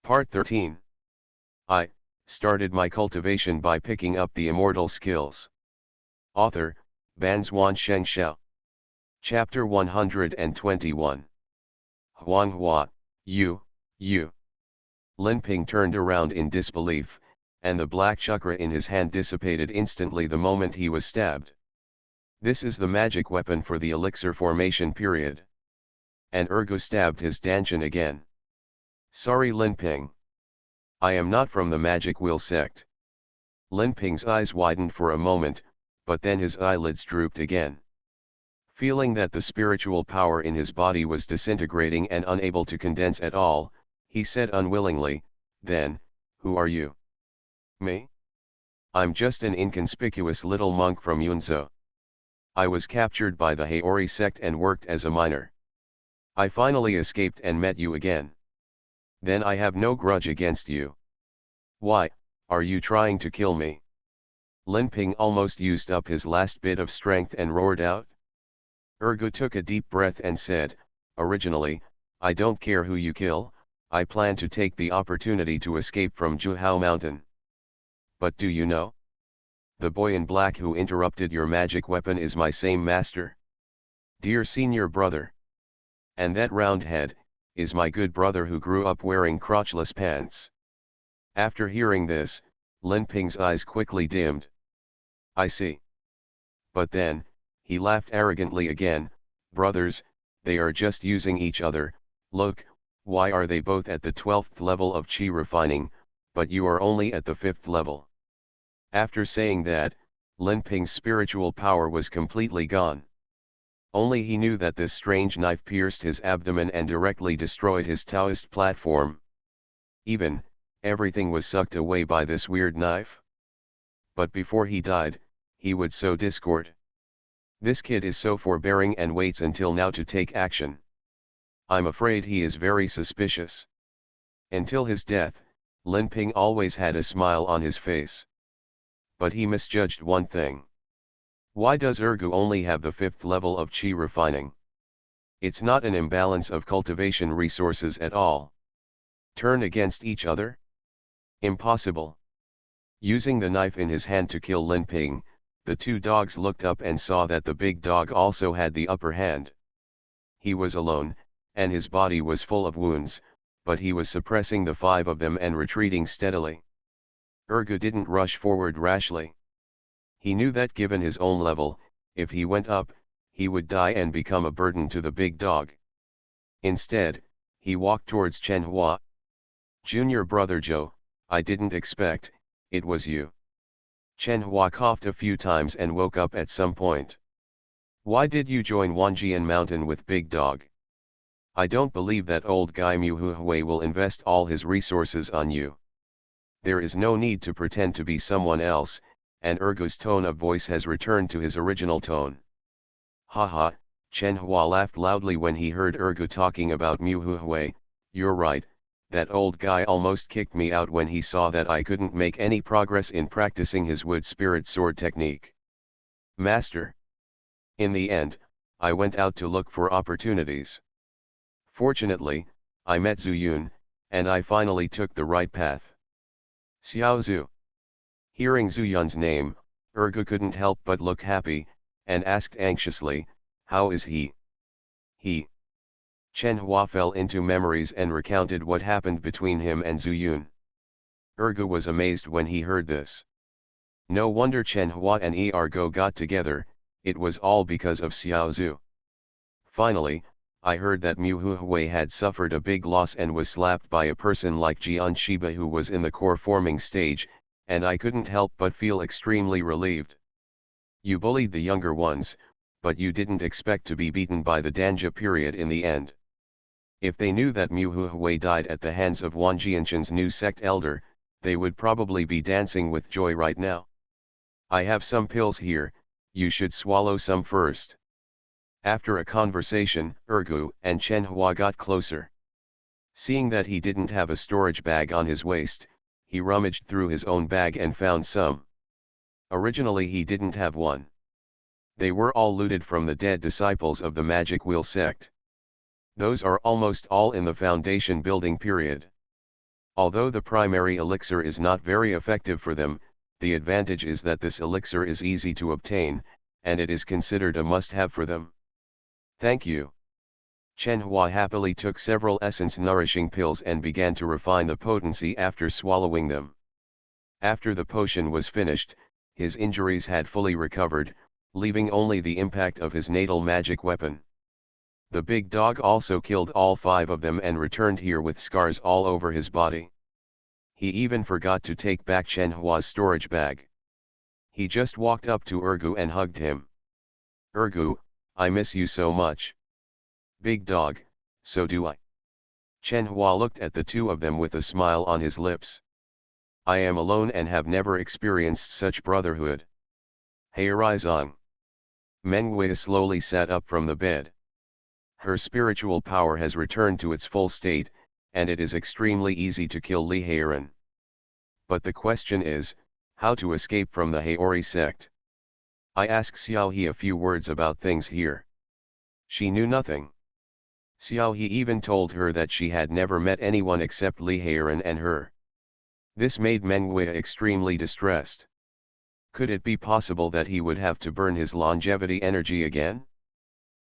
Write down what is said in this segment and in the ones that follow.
Part 13. I started my cultivation by picking up the immortal skills. Author, Banzuan Xianxia. Chapter 121. Huanghua, you. Linping turned around in disbelief, and the black chakra in his hand dissipated instantly the moment he was stabbed. This is the magic weapon for the elixir formation period. And Ergo stabbed his Danshan again. Sorry Linping. I am not from the magic wheel sect. Linping's eyes widened for a moment, but then his eyelids drooped again. Feeling that the spiritual power in his body was disintegrating and unable to condense at all, he said unwillingly, then, who are you? Me? I'm just an inconspicuous little monk from Yunzhou. I was captured by the Haori sect and worked as a miner. I finally escaped and met you again. Then I have no grudge against you. Why, are you trying to kill me? Linping almost used up his last bit of strength and roared out. Ergo took a deep breath and said, originally, I don't care who you kill, I plan to take the opportunity to escape from Juhao Mountain. But do you know? The boy in black who interrupted your magic weapon is my same master. Dear senior brother. And that round head, is my good brother who grew up wearing crotchless pants. After hearing this, Linping's eyes quickly dimmed. I see. But then, he laughed arrogantly again, brothers, they are just using each other, look, why are they both at the 12th level of chi refining, but you are only at the 5th level? After saying that, Linping's spiritual power was completely gone. Only he knew that this strange knife pierced his abdomen and directly destroyed his Taoist platform. Everything was sucked away by this weird knife. But before he died, he would sow discord. This kid is so forbearing and waits until now to take action. I'm afraid he is very suspicious. Until his death, Linping always had a smile on his face. But he misjudged one thing. Why does Ergu only have the 5th level of chi refining? It's not an imbalance of cultivation resources at all. Turn against each other? Impossible. Using the knife in his hand to kill Linping, the two dogs looked up and saw that the big dog also had the upper hand. He was alone, and his body was full of wounds, but he was suppressing the 5 of them and retreating steadily. Ergu didn't rush forward rashly. He knew that given his own level, if he went up, he would die and become a burden to the big dog. Instead, he walked towards Chen Hua. Junior brother Joe, I didn't expect, it was you. Chen Hua coughed a few times and woke up at some point. Why did you join Wanjian Mountain with Big Dog? I don't believe that old guy Mu Hui will invest all his resources on you. There is no need to pretend to be someone else, and Ergu's tone of voice has returned to his original tone. Haha, Chen Hua laughed loudly when he heard Ergu talking about Mu Hui. You're right, that old guy almost kicked me out when he saw that I couldn't make any progress in practicing his wood spirit sword technique. Master. In the end, I went out to look for opportunities. Fortunately, I met Zhu Yun, and I finally took the right path. Xiao Zhu. Hearing Zhu Yun's name, Ergu couldn't help but look happy, and asked anxiously, how is he? He. Chen Hua fell into memories and recounted what happened between him and Zhu Yun. Ergu was amazed when he heard this. No wonder Chen Hua and Ergo got together, it was all because of Xiao Zhu. Finally, I heard that Mu Hui had suffered a big loss and was slapped by a person like Jian Shiba who was in the core forming stage, and I couldn't help but feel extremely relieved. You bullied the younger ones, but you didn't expect to be beaten by the Danja period in the end. If they knew that Mu Hui died at the hands of Wan Jianshan's new sect elder, they would probably be dancing with joy right now. I have some pills here, you should swallow some first. After a conversation, Ergu and Chen Hua got closer. Seeing that he didn't have a storage bag on his waist, he rummaged through his own bag and found some. Originally he didn't have one. They were all looted from the dead disciples of the Magic Wheel sect. Those are almost all in the foundation building period. Although the primary elixir is not very effective for them, the advantage is that this elixir is easy to obtain, and it is considered a must-have for them. Thank you. Chen Hua happily took several essence-nourishing pills and began to refine the potency after swallowing them. After the potion was finished, his injuries had fully recovered, leaving only the impact of his natal magic weapon. The big dog also killed all 5 of them and returned here with scars all over his body. He even forgot to take back Chen Hua's storage bag. He just walked up to Ergu and hugged him. Ergu, I miss you so much. Big dog, so do I. Chen Hua looked at the 2 of them with a smile on his lips. I am alone and have never experienced such brotherhood. Hey, rise on. Meng Wei slowly sat up from the bed. Her spiritual power has returned to its full state, and it is extremely easy to kill Li Heiran. But the question is, how to escape from the Haori sect? I asked Xiao He a few words about things here. She knew nothing. Xiao He even told her that she had never met anyone except Li Heiran and her. This made Meng Wei extremely distressed. Could it be possible that he would have to burn his longevity energy again?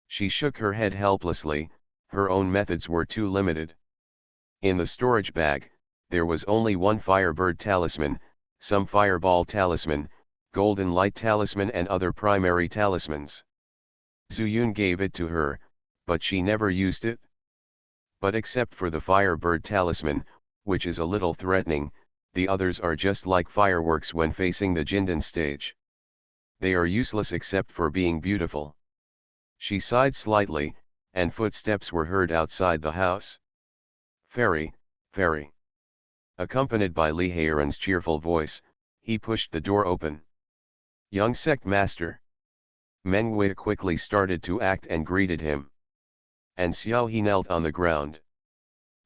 She shook her head helplessly, her own methods were too limited. In the storage bag, there was only one Firebird talisman, some Fireball talisman, Golden Light talisman and other primary talismans. Zuyun gave it to her, but she never used it. But except for the Firebird talisman, which is a little threatening, the others are just like fireworks when facing the Jindan stage. They are useless except for being beautiful. She sighed slightly, and footsteps were heard outside the house. Fairy, fairy. Accompanied by Li Heiran's cheerful voice, he pushed the door open. Young sect master. Meng Wei quickly started to act and greeted him. And Xiao He knelt on the ground.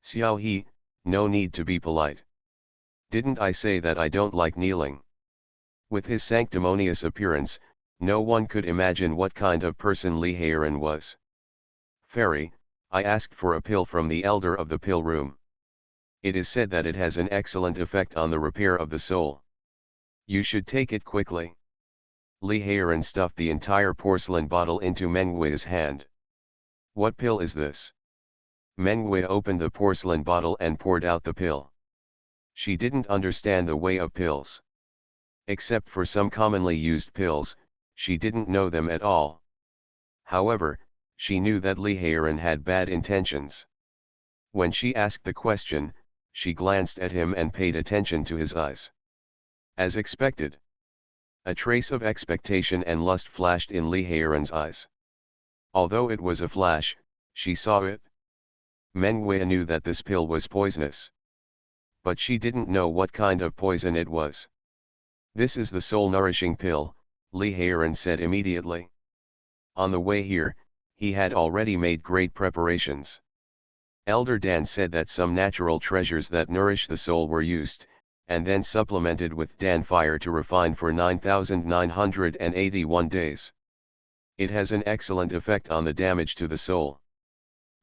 Xiao He, no need to be polite. Didn't I say that I don't like kneeling? With his sanctimonious appearance, no one could imagine what kind of person Li Heiran was. Fairy, I asked for a pill from the elder of the pill room. It is said that it has an excellent effect on the repair of the soul. You should take it quickly. Li Heiran stuffed the entire porcelain bottle into Meng Wei's hand. What pill is this? Meng Wei opened the porcelain bottle and poured out the pill. She didn't understand the way of pills. Except for some commonly used pills, she didn't know them at all. However, she knew that Li Heiran had bad intentions. When she asked the question, she glanced at him and paid attention to his eyes. As expected. A trace of expectation and lust flashed in Li Heiran's eyes. Although it was a flash, she saw it. Meng Wei knew that this pill was poisonous. But she didn't know what kind of poison it was. This is the soul-nourishing pill, Li Heiran said immediately. On the way here, he had already made great preparations. Elder Dan said that some natural treasures that nourish the soul were used, and then supplemented with Dan fire to refine for 9,981 days. It has an excellent effect on the damage to the soul.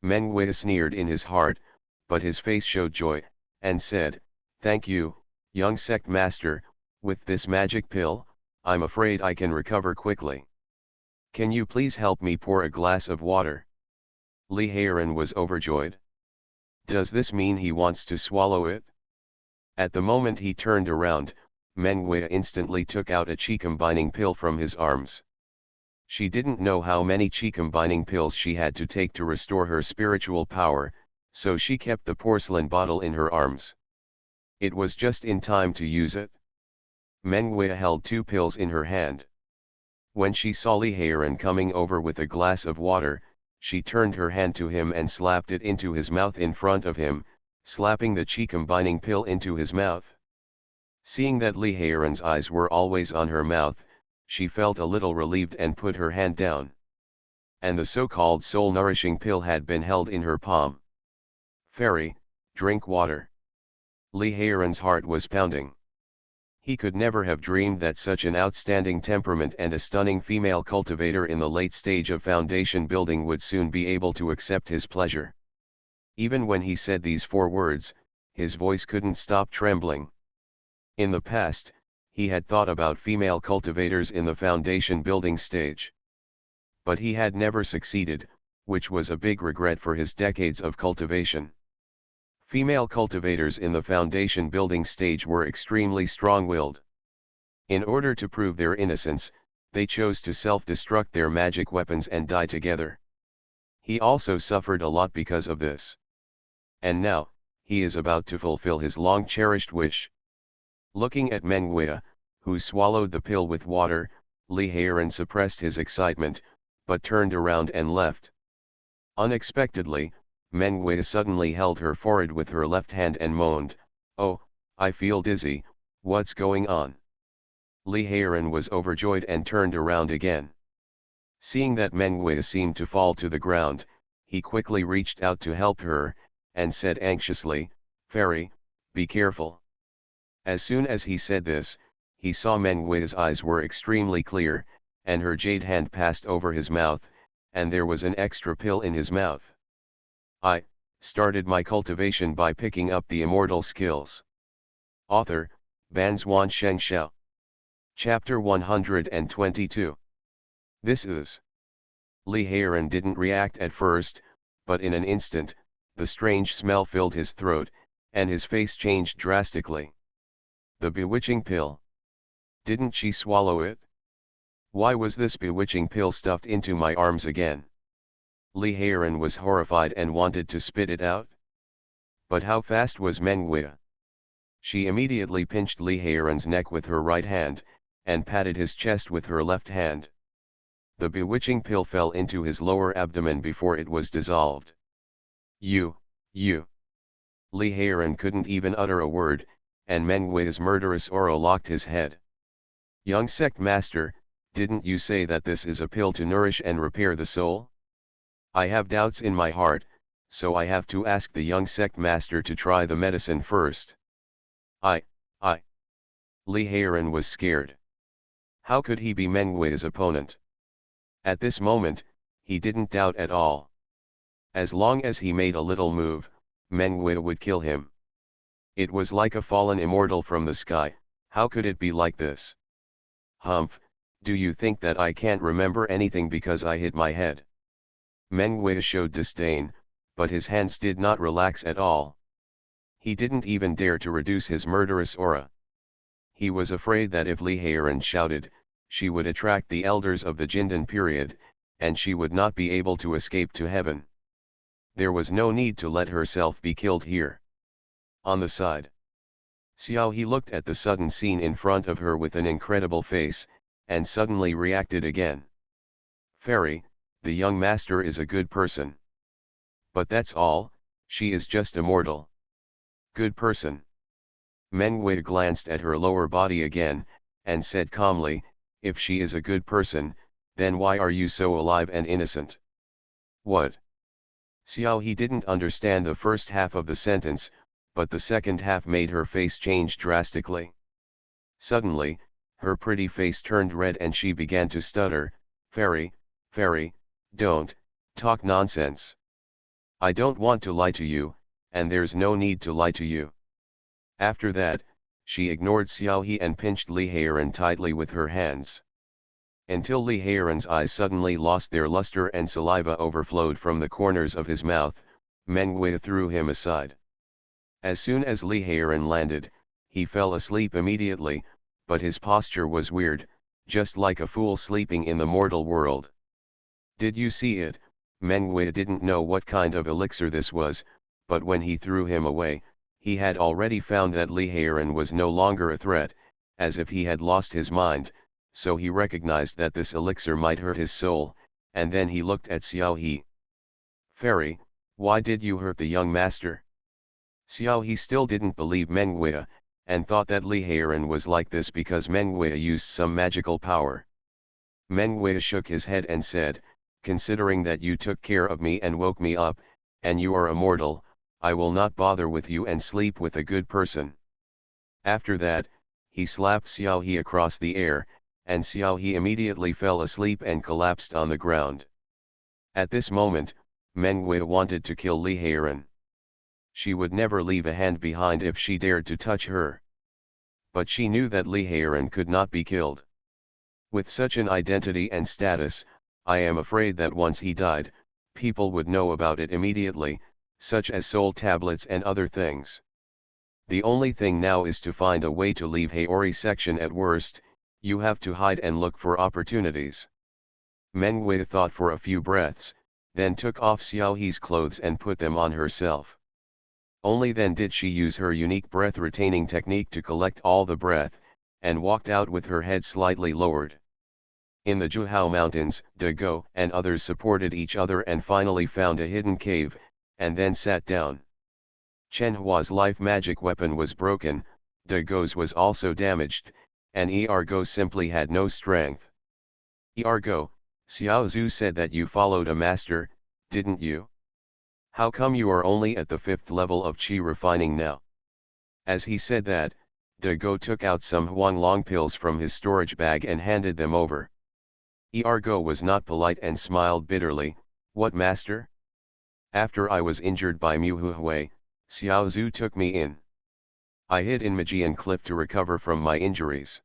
Meng Wei sneered in his heart, but his face showed joy, and said, Thank you, young sect master, with this magic pill, I'm afraid I can recover quickly. Can you please help me pour a glass of water? Li Heiran was overjoyed. Does this mean he wants to swallow it? At the moment he turned around, Meng Wei instantly took out a chi-combining pill from his arms. She didn't know how many chi-combining pills she had to take to restore her spiritual power, so she kept the porcelain bottle in her arms. It was just in time to use it. Meng Wei held 2 pills in her hand. When she saw Li Heiran coming over with a glass of water, she turned her hand to him and slapped it into his mouth in front of him, slapping the chi-combining pill into his mouth. Seeing that Li Heiran's eyes were always on her mouth, she felt a little relieved and put her hand down. And the so-called soul-nourishing pill had been held in her palm. Fairy, drink water. Li Heiran's heart was pounding. He could never have dreamed that such an outstanding temperament and a stunning female cultivator in the late stage of foundation building would soon be able to accept his pleasure. Even when he said these 4 words, his voice couldn't stop trembling. In the past, he had thought about female cultivators in the foundation building stage. But he had never succeeded, which was a big regret for his decades of cultivation. Female cultivators in the foundation building stage were extremely strong-willed. In order to prove their innocence, they chose to self-destruct their magic weapons and die together. He also suffered a lot because of this. And now, he is about to fulfill his long-cherished wish. Looking at Meng Wei, who swallowed the pill with water, Li Heiran suppressed his excitement, but turned around and left. Unexpectedly, Meng Wei suddenly held her forehead with her left hand and moaned, "Oh, I feel dizzy, what's going on?" Li Heiran was overjoyed and turned around again. Seeing that Meng Wei seemed to fall to the ground, he quickly reached out to help her, and said anxiously, "Fairy, be careful." As soon as he said this, he saw Meng Wei's eyes were extremely clear, and her jade hand passed over his mouth, and there was an extra pill in his mouth. I started my cultivation by picking up the immortal skills. Author, Banzuan Xianxia. Chapter 122. This is. Li Heiran didn't react at first, but in an instant, the strange smell filled his throat, and his face changed drastically. The bewitching pill. Didn't she swallow it? Why was this bewitching pill stuffed into my arms again? Li Heiran was horrified and wanted to spit it out. But how fast was Meng Wei? She immediately pinched Li Heiran's neck with her right hand, and patted his chest with her left hand. The bewitching pill fell into his lower abdomen before it was dissolved. You. Li Heiran couldn't even utter a word, and Meng Wei's murderous aura locked his head. Young sect master, didn't you say that this is a pill to nourish and repair the soul? I have doubts in my heart, so I have to ask the young sect master to try the medicine first. I. Li Heiran was scared. How could he be Meng Wei's opponent? At this moment, he didn't doubt at all. As long as he made a little move, Meng Wei would kill him. It was like a fallen immortal from the sky. How could it be like this? Humph, do you think that I can't remember anything because I hit my head? Meng Wei showed disdain, but his hands did not relax at all. He didn't even dare to reduce his murderous aura. He was afraid that if Li Heiran shouted, she would attract the elders of the Jindan period, and she would not be able to escape to heaven. There was no need to let herself be killed here. On the side, Xiao He looked at the sudden scene in front of her with an incredible face, and suddenly reacted again. Fairy, the young master is a good person. But that's all, she is just immortal. Good person. Meng Wei glanced at her lower body again, and said calmly, if she is a good person, then why are you so alive and innocent? What? Xiao He didn't understand the first half of the sentence, but the second half made her face change drastically. Suddenly, her pretty face turned red and she began to stutter, Fairy, don't talk nonsense. I don't want to lie to you, and there's no need to lie to you. After that, she ignored Xiao He and pinched Li Heiran tightly with her hands. Until Li Heiran's eyes suddenly lost their luster and saliva overflowed from the corners of his mouth, Meng Wei threw him aside. As soon as Li Heiran landed, he fell asleep immediately, but his posture was weird, just like a fool sleeping in the mortal world. Did you see it? Meng Wei didn't know what kind of elixir this was, but when he threw him away, he had already found that Li Heiran was no longer a threat, as if he had lost his mind, so he recognized that this elixir might hurt his soul, and then he looked at Xiao He. Fairy, why did you hurt the young master? Xiao He still didn't believe Meng Wei, and thought that Li Heiran was like this because Meng Wei used some magical power. Meng Wei shook his head and said, considering that you took care of me and woke me up, and you are immortal, I will not bother with you and sleep with a good person. After that, he slapped Xiao He across the air, and Xiao He immediately fell asleep and collapsed on the ground. At this moment, Meng Wei wanted to kill Li Heiran. She would never leave a hand behind if she dared to touch her. But she knew that Li Hairan could not be killed. With such an identity and status, I am afraid that once he died, people would know about it immediately, such as soul tablets and other things. The only thing now is to find a way to leave Haori section. At worst, you have to hide and look for opportunities. Meng Wei thought for a few breaths, then took off Xiao He's clothes and put them on herself. Only then did she use her unique breath-retaining technique to collect all the breath, and walked out with her head slightly lowered. In the Zhuhao Mountains, De Go and others supported each other and finally found a hidden cave, and then sat down. Chen Hua's life magic weapon was broken, De Go's was also damaged, and Ergo simply had no strength. Ergo, Xiao Zhu said that you followed a master, didn't you? How come you are only at the 5th level of qi refining now? As he said that, De Go took out some Huanglong pills from his storage bag and handed them over. Ergo was not polite and smiled bitterly. What master? After I was injured by Mu Huhui, Xiao Zhu took me in. I hid in Majian Cliff to recover from my injuries.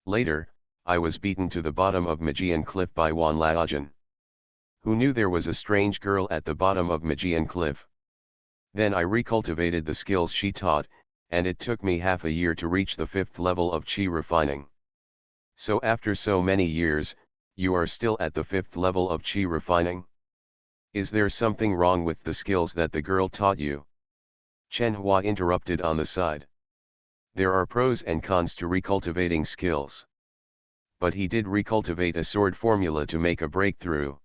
Later, I was beaten to the bottom of Majian Cliff by Wan Laojian. Who knew there was a strange girl at the bottom of Majian Cliff? Then I recultivated the skills she taught, and it took me half a year to reach the 5th level of qi refining. So after so many years, you are still at the 5th level of qi refining? Is there something wrong with the skills that the girl taught you? Chen Hua interrupted on the side. There are pros and cons to recultivating skills. But he did recultivate a sword formula to make a breakthrough.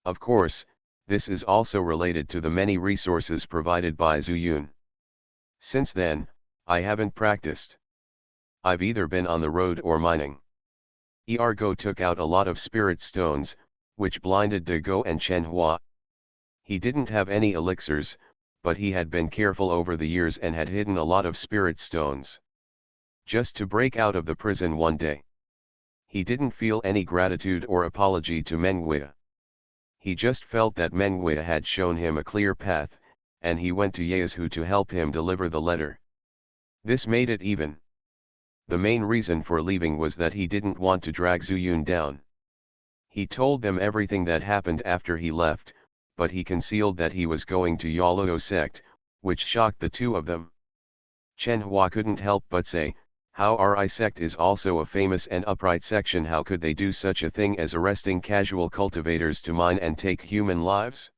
Of course, this is also related to the many resources provided by Zhu Yun. Since then, I haven't practiced. I've either been on the road or mining. Ergo took out a lot of spirit stones, which blinded De Go and Chen Hua. He didn't have any elixirs, but he had been careful over the years and had hidden a lot of spirit stones. Just to break out of the prison one day. He didn't feel any gratitude or apology to Meng Wei. He just felt that Meng Wei had shown him a clear path, and he went to Yazhu to help him deliver the letter. This made it even. The main reason for leaving was that he didn't want to drag Zhu Yun down. He told them everything that happened after he left, but he concealed that he was going to Yaluo sect, which shocked the two of them. Chen Hua couldn't help but say, how RI sect is also a famous and upright section, how could they do such a thing as arresting casual cultivators to mine and take human lives?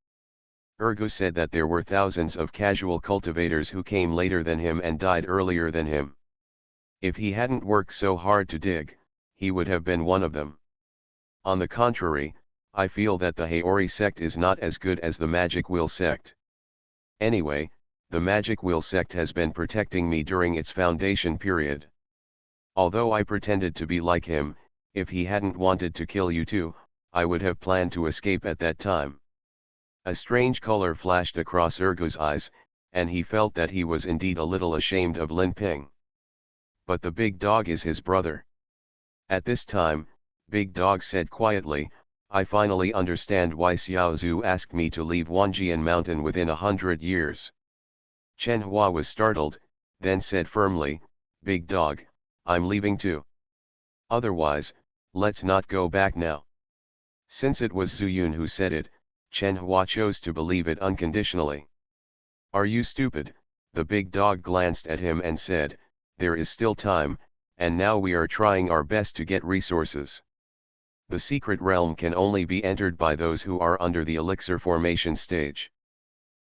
Ergo said that there were thousands of casual cultivators who came later than him and died earlier than him. If he hadn't worked so hard to dig, he would have been one of them. On the contrary, I feel that the Haori sect is not as good as the Magic Wheel sect. Anyway, the Magic Wheel sect has been protecting me during its foundation period. Although I pretended to be like him, if he hadn't wanted to kill you too, I would have planned to escape at that time. A strange color flashed across Ergo's eyes, and he felt that he was indeed a little ashamed of Lin Ping. But the big dog is his brother. At this time, Big Dog said quietly, I finally understand why Xiao Zhu asked me to leave Wanjian Mountain within 100 years. Chen Hua was startled, then said firmly, Big Dog, I'm leaving too. Otherwise, let's not go back now. Since it was Zhu Yun who said it, Chen Hua chose to believe it unconditionally. Are you stupid? The big dog glanced at him and said, there is still time, and now we are trying our best to get resources. The secret realm can only be entered by those who are under the elixir formation stage.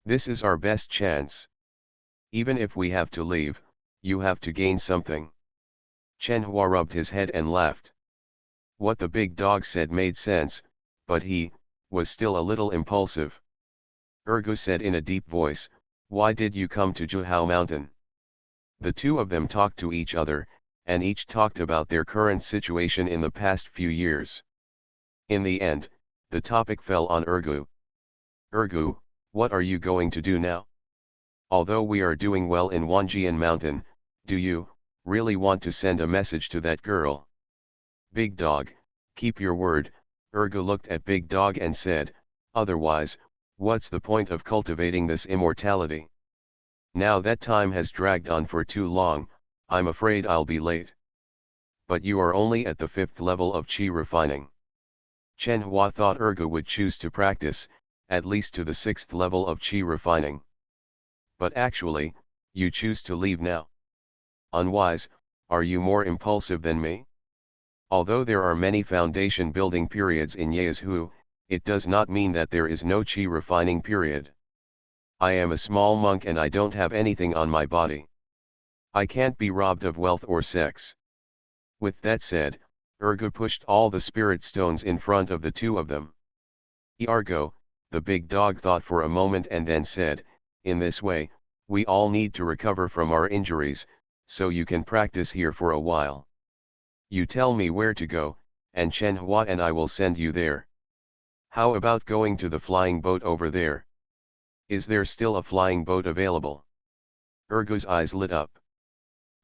This is our best chance. Even if we have to leave, you have to gain something. Chen Hua rubbed his head and laughed. What the big dog said made sense, but he was still a little impulsive. Ergo said in a deep voice, why did you come to Zhuhao Mountain? The two of them talked to each other, and each talked about their current situation in the past few years. In the end, the topic fell on Ergo. Ergo, what are you going to do now? Although we are doing well in Wanjian Mountain, do you really want to send a message to that girl? Big Dog, keep your word. Ergo looked at Big Dog and said, otherwise, what's the point of cultivating this immortality? Now that time has dragged on for too long, I'm afraid I'll be late. But you are only at the 5th level of Qi refining. Chen Hua thought Ergo would choose to practice, at least to the 6th level of Qi refining. But actually, you choose to leave now. Unwise, are you more impulsive than me? Although there are many foundation building periods in Yezhu, it does not mean that there is no Qi refining period. I am a small monk and I don't have anything on my body. I can't be robbed of wealth or sex. With that said, Ergo pushed all the spirit stones in front of the two of them. Ergo, the big dog thought for a moment and then said, in this way, we all need to recover from our injuries, so you can practice here for a while. You tell me where to go, and Chen Hua and I will send you there. How about going to the flying boat over there? Is there still a flying boat available? Ergo's eyes lit up.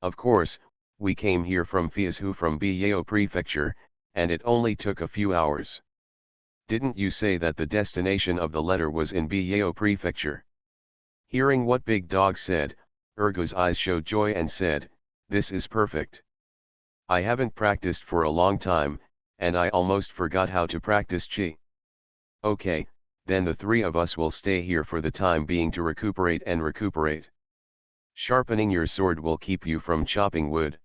Of course, we came here from Fiazhu from Biyao Prefecture, and it only took a few hours. Didn't you say that the destination of the letter was in Biyao Prefecture? Hearing what Big Dog said, Ergo's eyes showed joy and said, this is perfect. I haven't practiced for a long time, and I almost forgot how to practice Qi. Okay, then the three of us will stay here for the time being to recuperate and recuperate. Sharpening your sword will keep you from chopping wood.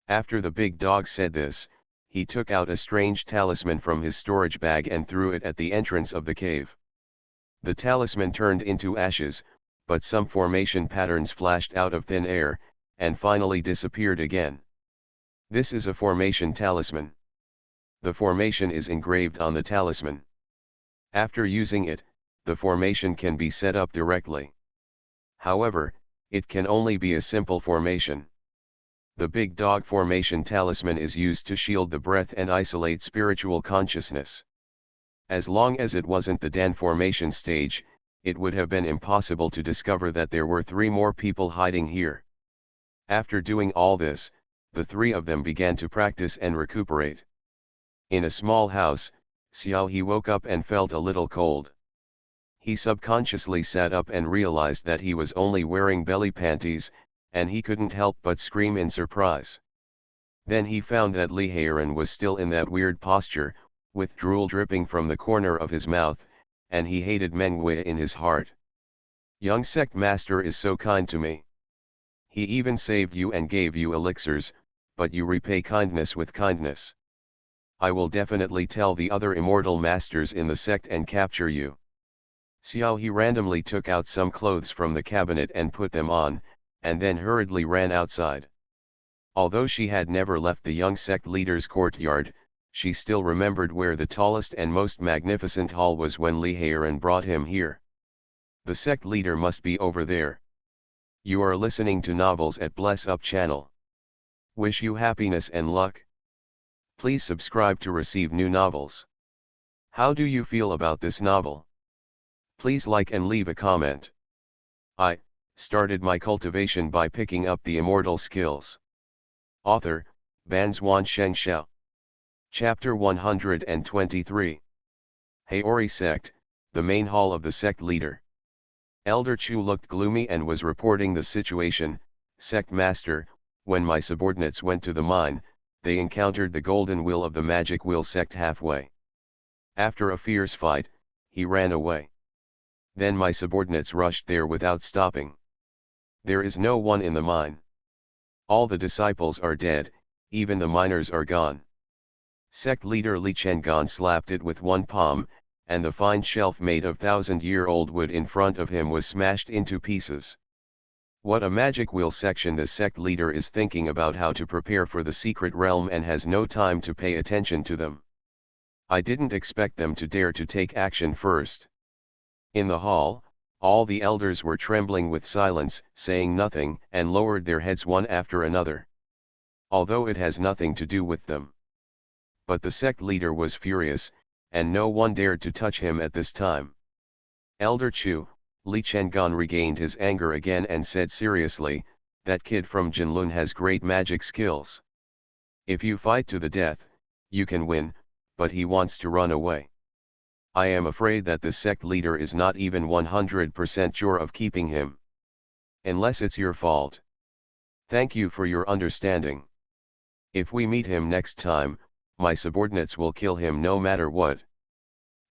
After the big dog said this, he took out a strange talisman from his storage bag and threw it at the entrance of the cave. The talisman turned into ashes, but some formation patterns flashed out of thin air, and finally disappeared again. This is a formation talisman. The formation is engraved on the talisman. After using it, the formation can be set up directly. However, it can only be a simple formation. The big dog formation talisman is used to shield the breath and isolate spiritual consciousness. As long as it wasn't the Dan formation stage, it would have been impossible to discover that there were 3 more people hiding here. After doing all this, the 3 of them began to practice and recuperate. In a small house, Xiao woke up and felt a little cold. He subconsciously sat up and realized that he was only wearing belly panties, and he couldn't help but scream in surprise. Then he found that Li Heiran was still in that weird posture, with drool dripping from the corner of his mouth, and he hated Mengwei in his heart. Young sect master is so kind to me. He even saved you and gave you elixirs, but you repay kindness with kindness. I will definitely tell the other immortal masters in the sect and capture you. Xiao He randomly took out some clothes from the cabinet and put them on, and then hurriedly ran outside. Although she had never left the young sect leader's courtyard, she still remembered where the tallest and most magnificent hall was when Li Heiran brought him here. The sect leader must be over there. You are listening to Novels at Bless Up channel. Wish you happiness and luck. Please subscribe to receive new novels. How do you feel about this novel? Please like and leave a comment. I started my cultivation by picking up the immortal skills. Author, Banzuan Xianxia. Chapter 123. Haori Sect, the main hall of the sect leader. Elder Chu looked gloomy and was reporting the situation. Sect master, when my subordinates went to the mine, they encountered the golden will of the magic wheel sect halfway. After a fierce fight, he ran away. Then my subordinates rushed there without stopping. There is no one in the mine. All the disciples are dead, even the miners are gone. Sect leader Li Chengan slapped it with one palm, and the fine shelf made of 1,000-year-old wood in front of him was smashed into pieces. What a magic wheel section! The sect leader is thinking about how to prepare for the secret realm and has no time to pay attention to them. I didn't expect them to dare to take action first. In the hall, all the elders were trembling with silence, saying nothing, and lowered their heads one after another. Although it has nothing to do with them. But the sect leader was furious, and no one dared to touch him at this time. Elder Chu, Li Chengan regained his anger again and said seriously, that kid from Jinlun has great magic skills. If you fight to the death, you can win, but he wants to run away. I am afraid that the sect leader is not even 100% sure of keeping him. Unless it's your fault. Thank you for your understanding. If we meet him next time, my subordinates will kill him no matter what.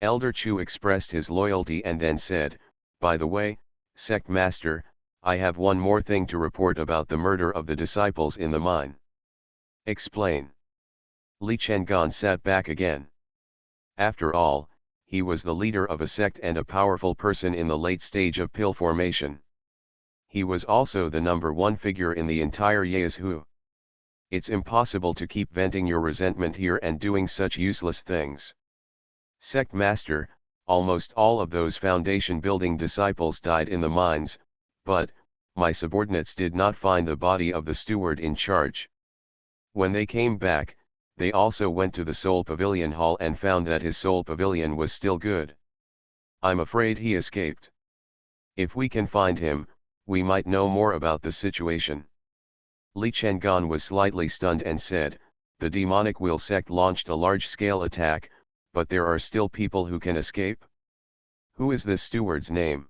Elder Chu expressed his loyalty and then said, by the way, Sect Master, I have one more thing to report about the murder of the disciples in the mine. Explain. Li Chengan sat back again. After all, he was the leader of a sect and a powerful person in the late stage of pill formation. He was also the number one figure in the entire Yezhu. It's impossible to keep venting your resentment here and doing such useless things. Sect Master, almost all of those foundation building disciples died in the mines, but, my subordinates did not find the body of the steward in charge. When they came back, they also went to the Soul Pavilion Hall and found that his Soul Pavilion was still good. I'm afraid he escaped. If we can find him, we might know more about the situation. Li Chengan was slightly stunned and said, the demonic will sect launched a large-scale attack, but there are still people who can escape? Who is this steward's name?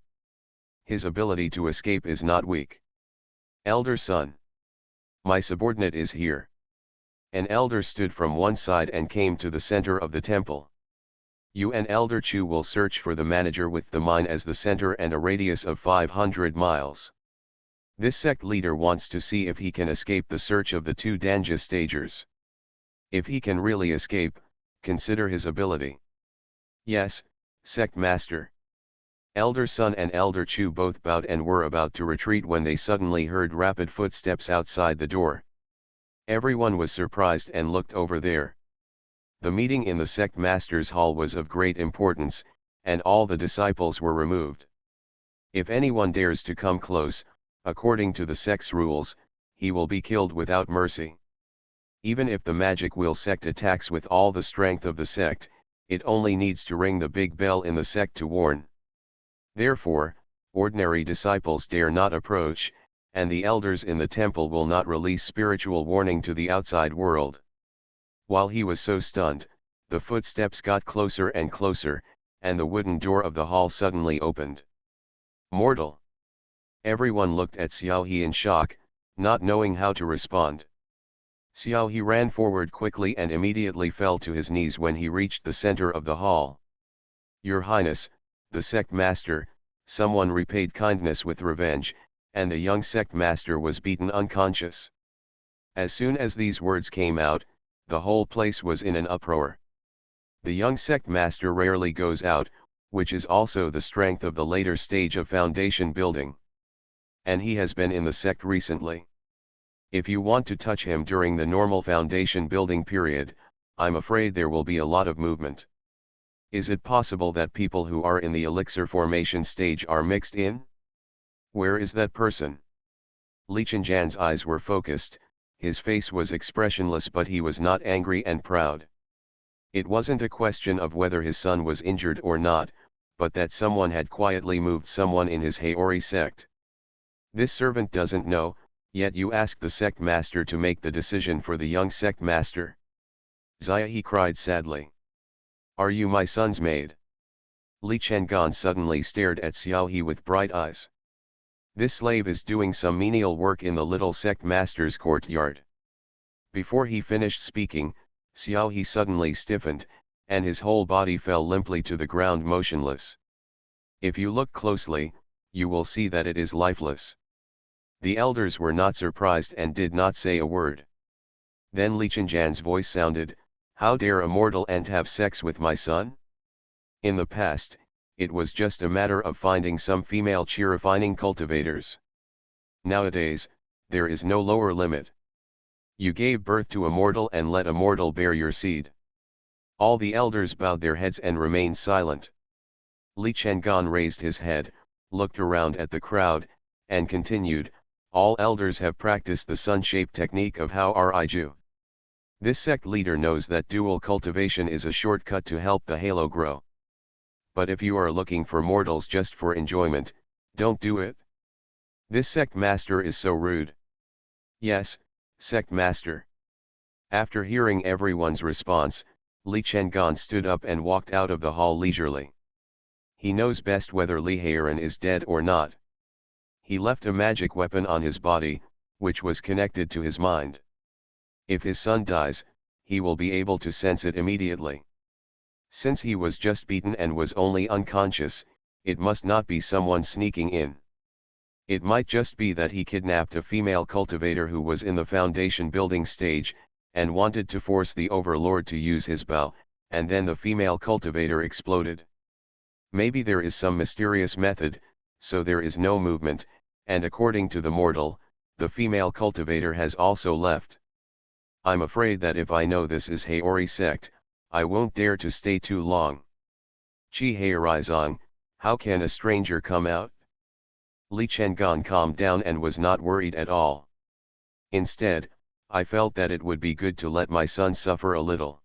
His ability to escape is not weak. Elder Son. My subordinate is here. An elder stood from one side and came to the center of the temple. You and Elder Chu will search for the manager with the mine as the center and a radius of 500 miles. This sect leader wants to see if he can escape the search of the two Danja stagers. If he can really escape, consider his ability. Yes, Sect Master. Elder Sun and Elder Chu both bowed and were about to retreat when they suddenly heard rapid footsteps outside the door. Everyone was surprised and looked over there. The meeting in the Sect Master's Hall was of great importance, and all the disciples were removed. If anyone dares to come close, according to the sect's rules, he will be killed without mercy. Even if the magic will sect attacks with all the strength of the sect, it only needs to ring the big bell in the sect to warn. Therefore, ordinary disciples dare not approach, and the elders in the temple will not release spiritual warning to the outside world. While he was so stunned, the footsteps got closer and closer, and the wooden door of the hall suddenly opened. Mortal! Everyone looked at Xiaohe in shock, not knowing how to respond. Xiaohe ran forward quickly and immediately fell to his knees when he reached the center of the hall. Your Highness, the sect master, someone repaid kindness with revenge, and the young sect master was beaten unconscious. As soon as these words came out, the whole place was in an uproar. The young sect master rarely goes out, which is also the strength of the later stage of foundation building. And he has been in the sect recently. If you want to touch him during the normal foundation building period, I'm afraid there will be a lot of movement. Is it possible that people who are in the elixir formation stage are mixed in? Where is that person? Li Chenjan's eyes were focused, his face was expressionless, but he was not angry and proud. It wasn't a question of whether his son was injured or not, but that someone had quietly moved someone in his Haori sect. This servant doesn't know, yet you ask the sect master to make the decision for the young sect master. Xiaohe cried sadly. Are you my son's maid? Li Chengan suddenly stared at Xiaohe with bright eyes. This slave is doing some menial work in the little sect master's courtyard. Before he finished speaking, Xiaohe suddenly stiffened, and his whole body fell limply to the ground motionless. If you look closely, you will see that it is lifeless. The elders were not surprised and did not say a word. Then Li Chenjan's voice sounded, how dare a mortal ant have sex with my son? In the past, it was just a matter of finding some female chi-refining cultivators. Nowadays, there is no lower limit. You gave birth to a mortal and let a mortal bear your seed. All the elders bowed their heads and remained silent. Li Chengan raised his head, looked around at the crowd, and continued, all elders have practiced the sun-shaped technique of Hao Riju. This sect leader knows that dual cultivation is a shortcut to help the halo grow. But if you are looking for mortals just for enjoyment, don't do it. This sect master is so rude. Yes, sect master. After hearing everyone's response, Li Chengan stood up and walked out of the hall leisurely. He knows best whether Li Heiran is dead or not. He left a magic weapon on his body, which was connected to his mind. If his son dies, he will be able to sense it immediately. Since he was just beaten and was only unconscious, it must not be someone sneaking in. It might just be that he kidnapped a female cultivator who was in the foundation building stage, and wanted to force the overlord to use his bow, and then the female cultivator exploded. Maybe there is some mysterious method, so there is no movement, and according to the mortal, the female cultivator has also left. I'm afraid that if I know this is Haori sect, I won't dare to stay too long. Chi Haorizong, how can a stranger come out? Li Chengan calmed down and was not worried at all. Instead, I felt that it would be good to let my son suffer a little.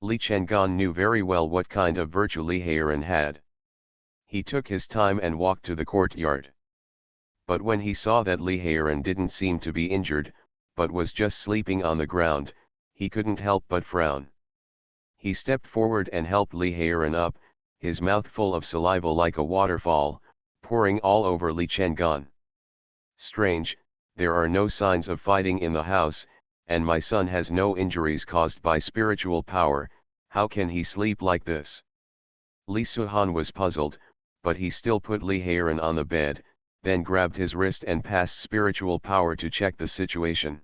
Li Chengan knew very well what kind of virtue Li Haoran had. He took his time and walked to the courtyard. But when he saw that Li Haoran didn't seem to be injured, but was just sleeping on the ground, he couldn't help but frown. He stepped forward and helped Li Haoran up, his mouth full of saliva like a waterfall, pouring all over Li Chengan. Strange, there are no signs of fighting in the house, and my son has no injuries caused by spiritual power, how can he sleep like this? Li Suhan was puzzled, but he still put Li Haoran on the bed, then grabbed his wrist and passed spiritual power to check the situation.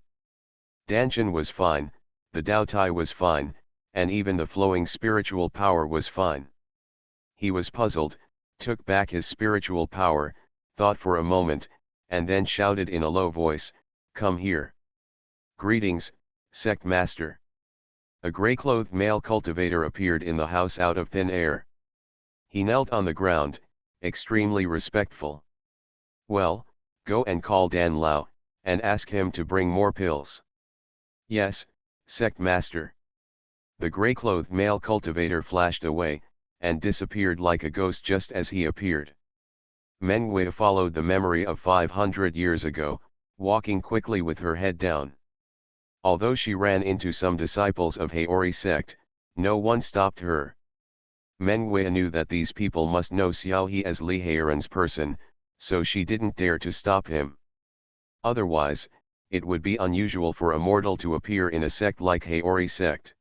Danchen was fine, the Dao Tai was fine, and even the flowing spiritual power was fine. He was puzzled, took back his spiritual power, thought for a moment, and then shouted in a low voice, "Come here." "Greetings, Sect Master." A grey-clothed male cultivator appeared in the house out of thin air. He knelt on the ground, extremely respectful. "Well, go and call Dan Lao, and ask him to bring more pills." "Yes, Sect Master." The grey-clothed male cultivator flashed away, and disappeared like a ghost just as he appeared. Meng Wei followed the memory of 500 years ago, walking quickly with her head down. Although she ran into some disciples of Haori sect, no one stopped her. Meng Wei knew that these people must know Xiao He as Li Haoran's person, so she didn't dare to stop him. Otherwise, it would be unusual for a mortal to appear in a sect like Haori sect.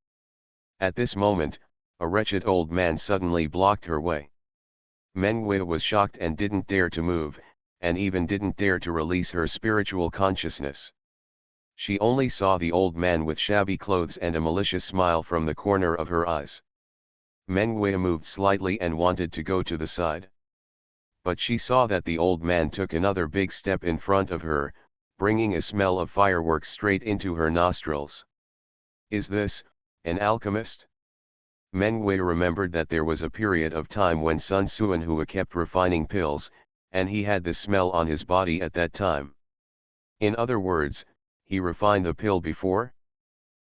At this moment, a wretched old man suddenly blocked her way. Meng Wei was shocked and didn't dare to move, and even didn't dare to release her spiritual consciousness. She only saw the old man with shabby clothes and a malicious smile from the corner of her eyes. Meng Wei moved slightly and wanted to go to the side. But she saw that the old man took another big step in front of her, bringing a smell of fireworks straight into her nostrils. "Is this an alchemist?" Meng Wei remembered that there was a period of time when Sun Suanhua kept refining pills, and he had this smell on his body at that time. In other words, he refined the pill before?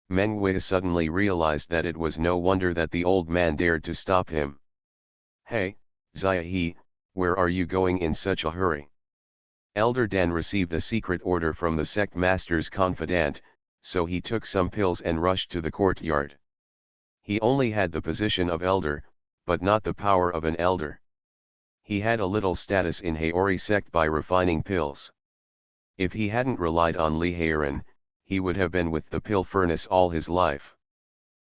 Meng Wei suddenly realized that it was no wonder that the old man dared to stop him. "Hey, Xia He, where are you going in such a hurry?" Elder Dan received a secret order from the sect master's confidant, so he took some pills and rushed to the courtyard. He only had the position of elder, but not the power of an elder. He had a little status in Haori sect by refining pills. If he hadn't relied on Li Haoran, he would have been with the pill furnace all his life.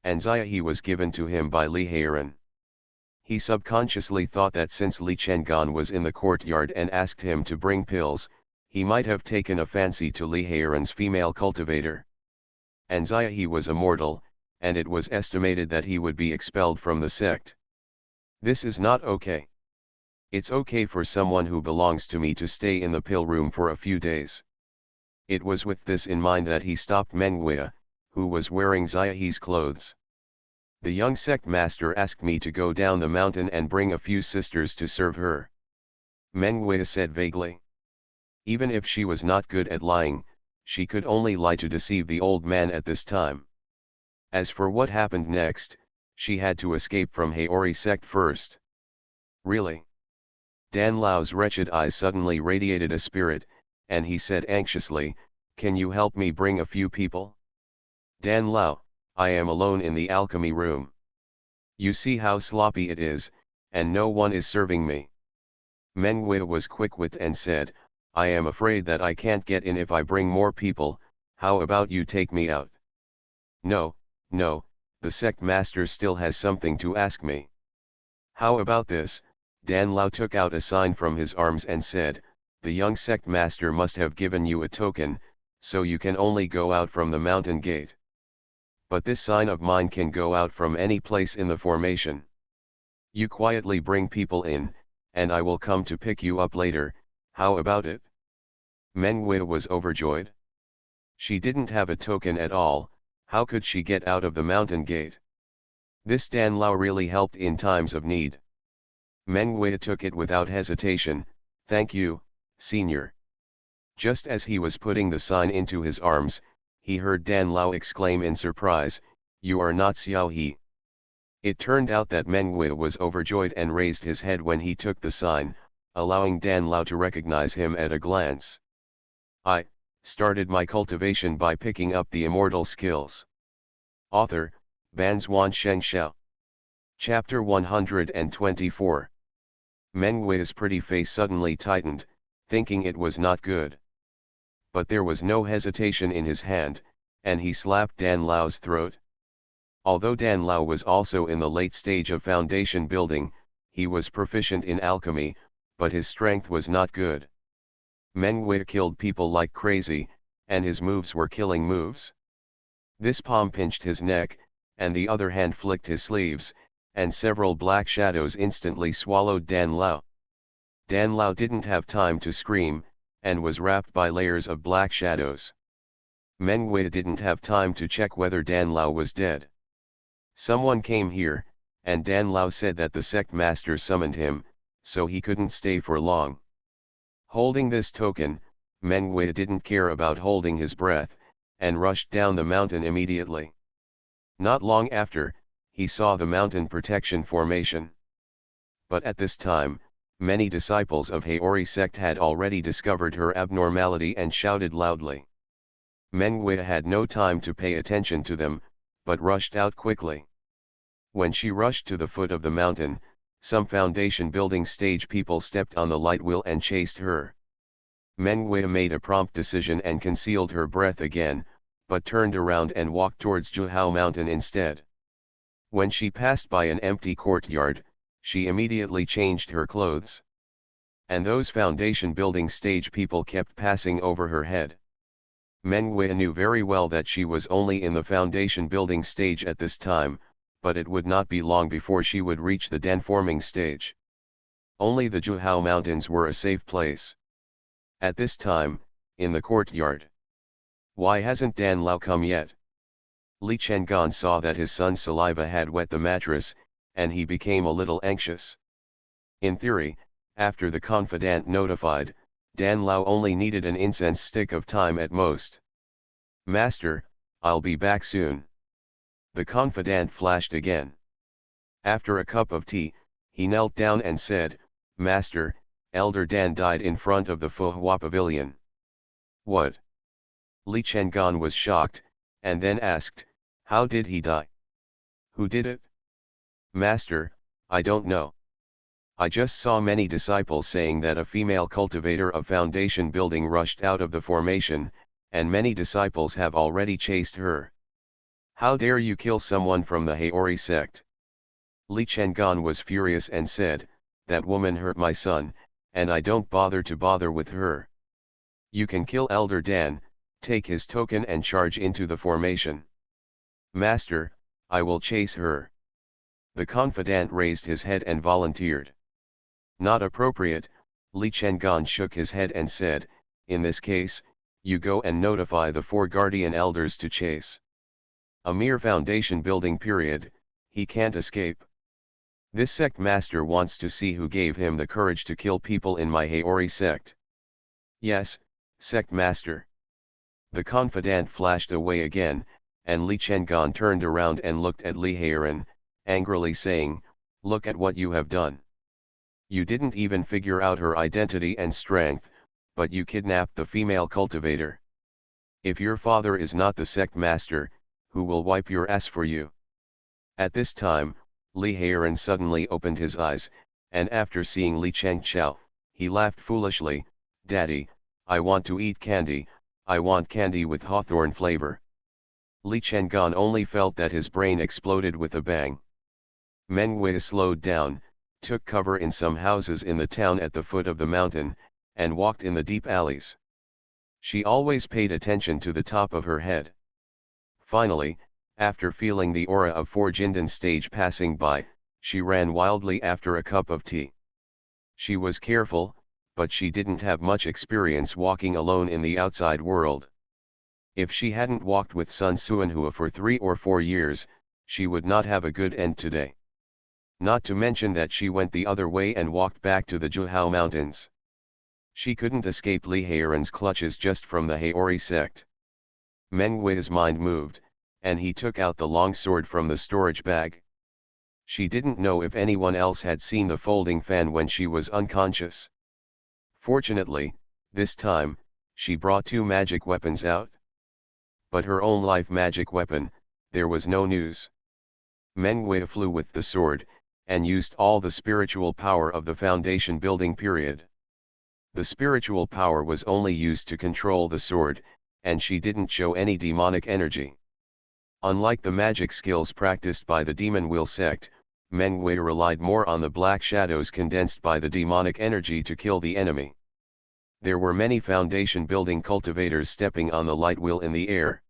And Xia He was given to him by Li Haoran. He subconsciously thought that since Li Chengan was in the courtyard and asked him to bring pills, he might have taken a fancy to Li Haoran's female cultivator. And Xia He was immortal, and it was estimated that he would be expelled from the sect. This is not okay. It's okay for someone who belongs to me to stay in the pill room for a few days. It was with this in mind that he stopped Meng Wei, who was wearing Xia He's clothes. "The young sect master asked me to go down the mountain and bring a few sisters to serve her," Meng Wei said vaguely. Even if she was not good at lying, she could only lie to deceive the old man at this time. As for what happened next, she had to escape from Haori sect first. "Really?" Dan Lao's wretched eyes suddenly radiated a spirit, and he said anxiously, "Can you help me bring a few people?" "Dan Lao, I am alone in the alchemy room. You see how sloppy it is, and no one is serving me." Meng Wei was quick-witted and said, I am afraid that I can't get in if I bring more people. How about you take me out? No, no, the sect master still has something to ask me. How about this? Dan Lao took out a sign from his arms and said, the young sect master must have given you a token, so you can only go out from the mountain gate. But this sign of mine can go out from any place in the formation. You quietly bring people in, and I will come to pick you up later. How about it? Meng Wei was overjoyed. She didn't have a token at all. How could she get out of the mountain gate? This Dan Lao really helped in times of need. Meng Wei took it without hesitation. Thank you, senior. Just as he was putting the sign into his arms, he heard Dan Lao exclaim in surprise, you are not Xiao He. It turned out that Meng Wei was overjoyed and raised his head when he took the sign, allowing Dan Lao to recognize him at a glance. I started my cultivation by picking up the immortal skills. Author, Banzuan Xianxia. Chapter 124. Meng Wei's pretty face suddenly tightened, thinking it was not good. But there was no hesitation in his hand, and he slapped Dan Lao's throat. Although Dan Lao was also in the late stage of foundation building, he was proficient in alchemy, but his strength was not good. Meng Wei killed people like crazy, and his moves were killing moves. This palm pinched his neck, and the other hand flicked his sleeves, and several black shadows instantly swallowed Dan Lao. Dan Lao didn't have time to scream, and was wrapped by layers of black shadows. Meng Wei didn't have time to check whether Dan Lao was dead. Someone came here, and Dan Lao said that the sect master summoned him, so he couldn't stay for long. Holding this token, Meng Wei didn't care about holding his breath, and rushed down the mountain immediately. Not long after, he saw the mountain protection formation. But at this time, many disciples of Haori sect had already discovered her abnormality and shouted loudly. Meng Wei had no time to pay attention to them, but rushed out quickly. When she rushed to the foot of the mountain, some foundation building stage people stepped on the light wheel and chased her. Meng Wei made a prompt decision and concealed her breath again, but turned around and walked towards Zhuhao Mountain instead. When she passed by an empty courtyard, she immediately changed her clothes. And those foundation building stage people kept passing over her head. Meng Wei knew very well that she was only in the foundation building stage at this time, but it would not be long before she would reach the den forming stage. Only the Zhuhao Mountains were a safe place. At this time, in the courtyard. Why hasn't Dan Lao come yet? Li Chenggan saw that his son's saliva had wet the mattress, and he became a little anxious. In theory, after the confidant notified, Dan Lao only needed an incense stick of time at most. Master, I'll be back soon. The confidant flashed again. After a cup of tea, he knelt down and said, Master, Elder Dan died in front of the Fuhua Pavilion. What? Li Chenggan was shocked, and then asked, how did he die? Who did it? Master, I don't know. I just saw many disciples saying that a female cultivator of foundation building rushed out of the formation, and many disciples have already chased her. How dare you kill someone from the Haori sect? Li Chenggan was furious and said, that woman hurt my son, and I don't bother with her. You can kill Elder Dan, take his token and charge into the formation. Master, I will chase her. The confidant raised his head and volunteered. Not appropriate, Li Chenggan shook his head and said, in this case, you go and notify the 4 guardian elders to chase. A mere foundation building period, he can't escape. This sect master wants to see who gave him the courage to kill people in my Haori sect. Yes, sect master. The confidant flashed away again, and Li Chenggan turned around and looked at Li Hairan, angrily saying, look at what you have done. You didn't even figure out her identity and strength, but you kidnapped the female cultivator. If your father is not the sect master, who will wipe your ass for you? At this time, Li Hairan suddenly opened his eyes, and after seeing Li Chengxiao, he laughed foolishly, Daddy, I want to eat candy, I want candy with hawthorn flavor. Li Chengan only felt that his brain exploded with a bang. Meng Wei slowed down, took cover in some houses in the town at the foot of the mountain, and walked in the deep alleys. She always paid attention to the top of her head. Finally, after feeling the aura of Four Jindan stage passing by, she ran wildly after a cup of tea. She was careful, but she didn't have much experience walking alone in the outside world. If she hadn't walked with Sun Suanhua for 3 or 4 years, she would not have a good end today. Not to mention that she went the other way and walked back to the Juhao Mountains. She couldn't escape Li Hairan's clutches just from the Haori sect. Meng Wei's mind moved, and he took out the long sword from the storage bag. She didn't know if anyone else had seen the folding fan when she was unconscious. Fortunately, this time, she brought 2 magic weapons out. But her own life magic weapon, there was no news. Meng Wei flew with the sword, and used all the spiritual power of the foundation building period. The spiritual power was only used to control the sword, and she didn't show any demonic energy. Unlike the magic skills practiced by the Demon Wheel sect, Meng Wei relied more on the black shadows condensed by the demonic energy to kill the enemy. There were many foundation building cultivators stepping on the light wheel in the air.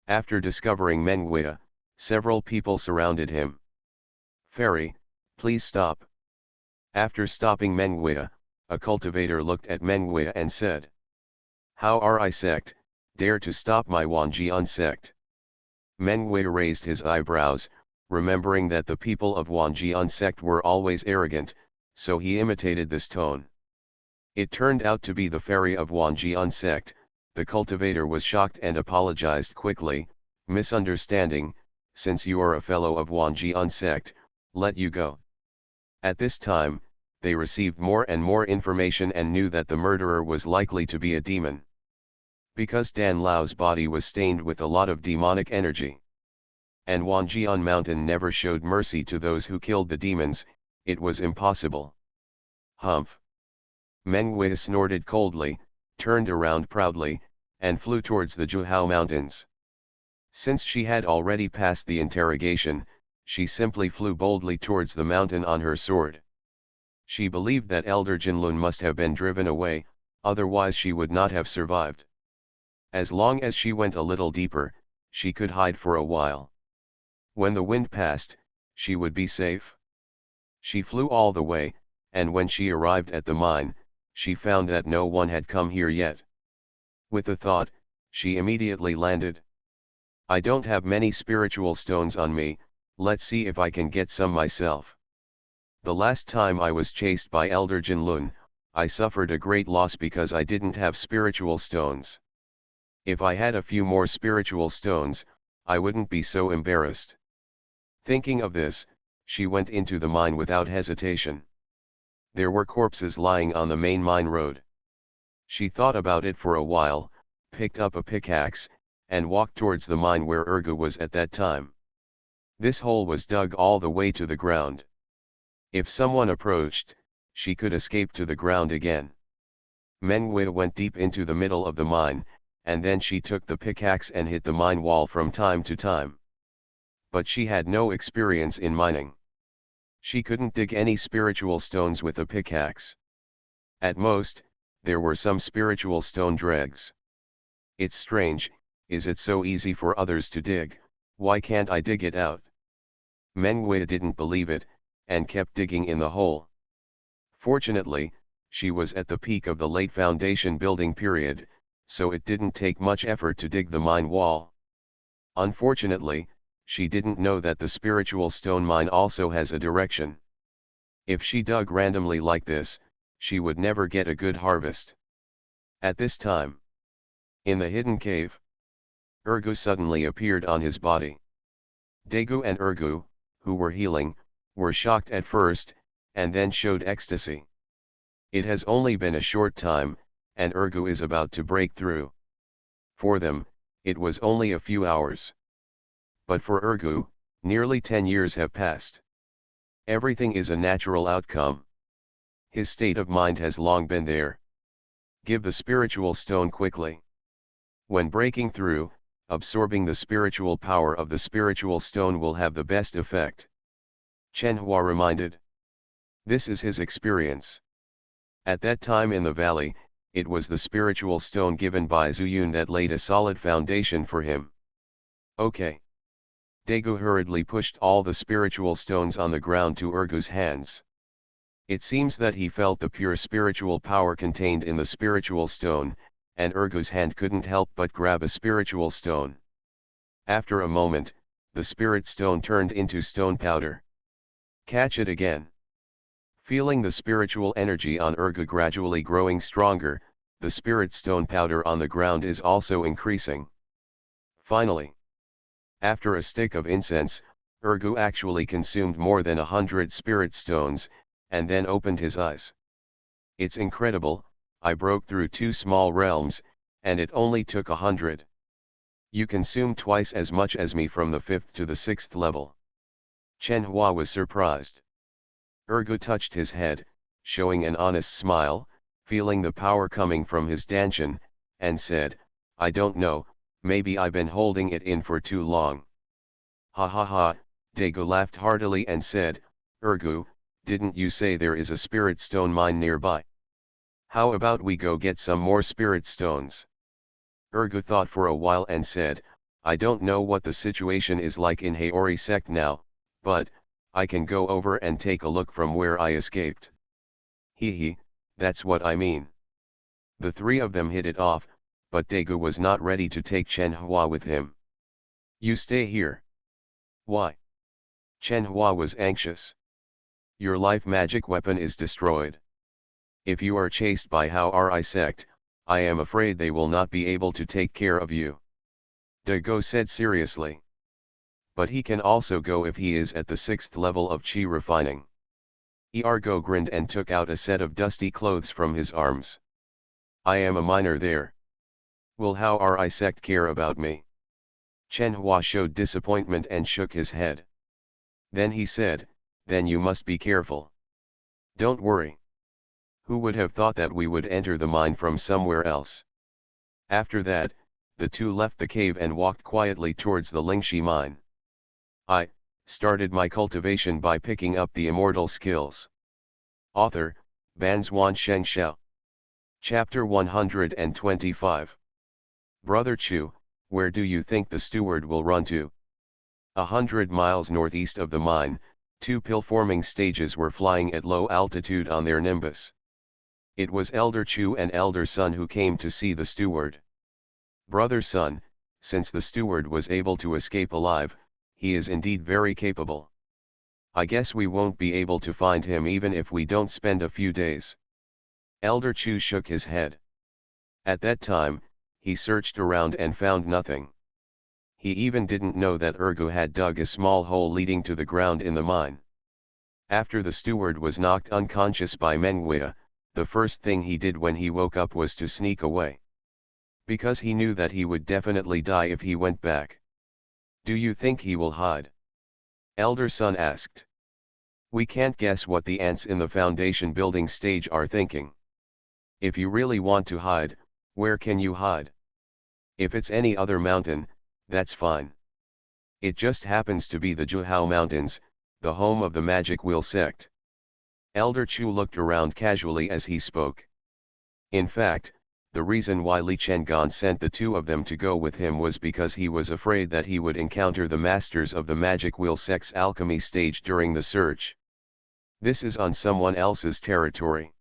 After discovering Meng Wei, several people surrounded him. "Fairy, please stop." After stopping Meng Wei, a cultivator looked at Meng Wei and said, "How are I sect, dare to stop my Wanjian sect?" Meng Wei raised his eyebrows, remembering that the people of Wanjian sect were always arrogant, so he imitated this tone. It turned out to be the fairy of Wanjian sect. The cultivator was shocked and apologized quickly, "Misunderstanding, since you are a fellow of Wanjian sect, let you go." At this time, they received more and more information and knew that the murderer was likely to be a demon. Because Dan Lao's body was stained with a lot of demonic energy. And Wanjian Mountain never showed mercy to those who killed the demons, it was impossible. Humph! Meng Wei snorted coldly, turned around proudly, and flew towards the Juhao Mountains. Since she had already passed the interrogation, she simply flew boldly towards the mountain on her sword. She believed that Elder Jinlun must have been driven away, otherwise she would not have survived. As long as she went a little deeper, she could hide for a while. When the wind passed, she would be safe. She flew all the way, and when she arrived at the mine, she found that no one had come here yet. With the thought, she immediately landed. "I don't have many spiritual stones on me, let's see if I can get some myself. The last time I was chased by Elder Jinlun, I suffered a great loss because I didn't have spiritual stones. If I had a few more spiritual stones, I wouldn't be so embarrassed." Thinking of this, she went into the mine without hesitation. There were corpses lying on the main mine road. She thought about it for a while, picked up a pickaxe, and walked towards the mine where Ergu was at that time. This hole was dug all the way to the ground. If someone approached, she could escape to the ground again. Meng Wei went deep into the middle of the mine, and then she took the pickaxe and hit the mine wall from time to time. But she had no experience in mining. She couldn't dig any spiritual stones with a pickaxe. At most, there were some spiritual stone dregs. "It's strange, is it so easy for others to dig, why can't I dig it out?" Meng Wei didn't believe it, and kept digging in the hole. Fortunately, she was at the peak of the late foundation building period, so it didn't take much effort to dig the mine wall. Unfortunately, she didn't know that the spiritual stone mine also has a direction. If she dug randomly like this, she would never get a good harvest. At this time, in the hidden cave, Ergu suddenly appeared on his body. Daegu and Ergu, who were healing, were shocked at first, and then showed ecstasy. It has only been a short time, and Ergu is about to break through. For them, it was only a few hours. But for Ergu, nearly 10 years have passed. Everything is a natural outcome. His state of mind has long been there. Give the spiritual stone quickly. When breaking through, absorbing the spiritual power of the spiritual stone will have the best effect. Chen Hua reminded. This is his experience. At that time in the valley, it was the spiritual stone given by Zuyun that laid a solid foundation for him. Okay. Daegu hurriedly pushed all the spiritual stones on the ground to Ergu's hands. It seems that he felt the pure spiritual power contained in the spiritual stone, and Ergu's hand couldn't help but grab a spiritual stone. After a moment, the spirit stone turned into stone powder. Catch it again. Feeling the spiritual energy on Ergu gradually growing stronger, the spirit stone powder on the ground is also increasing. Finally, after a stick of incense, Ergu actually consumed more than 100 spirit stones, and then opened his eyes. It's incredible, I broke through 2 small realms, and it only took 100. You consume twice as much as me from the 5th to the 6th level. Chen Hua was surprised. Ergu touched his head, showing an honest smile, feeling the power coming from his dantian, and said, I don't know, maybe I've been holding it in for too long. Ha ha ha, Daegu laughed heartily and said, Ergu, didn't you say there is a spirit stone mine nearby? How about we go get some more spirit stones? Ergu thought for a while and said, I don't know what the situation is like in Haori sect now, but, I can go over and take a look from where I escaped. Hee, that's what I mean. The 3 of them hit it off, but Daegu was not ready to take Chen Hua with him. You stay here. Why? Chen Hua was anxious. Your life magic weapon is destroyed. If you are chased by Haori sect, I am afraid they will not be able to take care of you. Daegu said seriously. But he can also go if he is at the 6th level of chi refining. Ergo grinned and took out a set of dusty clothes from his arms. I am a minor there. Will Haori sect care about me? Chen Hua showed disappointment and shook his head. Then he said, then you must be careful. Don't worry. Who would have thought that we would enter the mine from somewhere else? After that, the 2 left the cave and walked quietly towards the Lingxi mine. I started my cultivation by picking up the immortal skills. Author, Banzuan Xianxia. Chapter 125. Brother Chu, where do you think the steward will run to? 100 miles northeast of the mine, 2 pill-forming stages were flying at low altitude on their nimbus. It was Elder Chu and Elder Sun who came to see the steward. Brother Sun, since the steward was able to escape alive, he is indeed very capable. I guess we won't be able to find him even if we don't spend a few days. Elder Chu shook his head. At that time, he searched around and found nothing. He even didn't know that Ergu had dug a small hole leading to the ground in the mine. After the steward was knocked unconscious by Mengwea, the first thing he did when he woke up was to sneak away. Because he knew that he would definitely die if he went back. Do you think he will hide? Elder Sun asked. We can't guess what the ants in the foundation building stage are thinking. If you really want to hide, where can you hide? If it's any other mountain, that's fine. It just happens to be the Juhao Mountains, the home of the Magic Wheel sect. Elder Chu looked around casually as he spoke. In fact, the reason why Li Chengan sent the 2 of them to go with him was because he was afraid that he would encounter the masters of the Magic Wheel sect's alchemy stage during the search. This is on someone else's territory.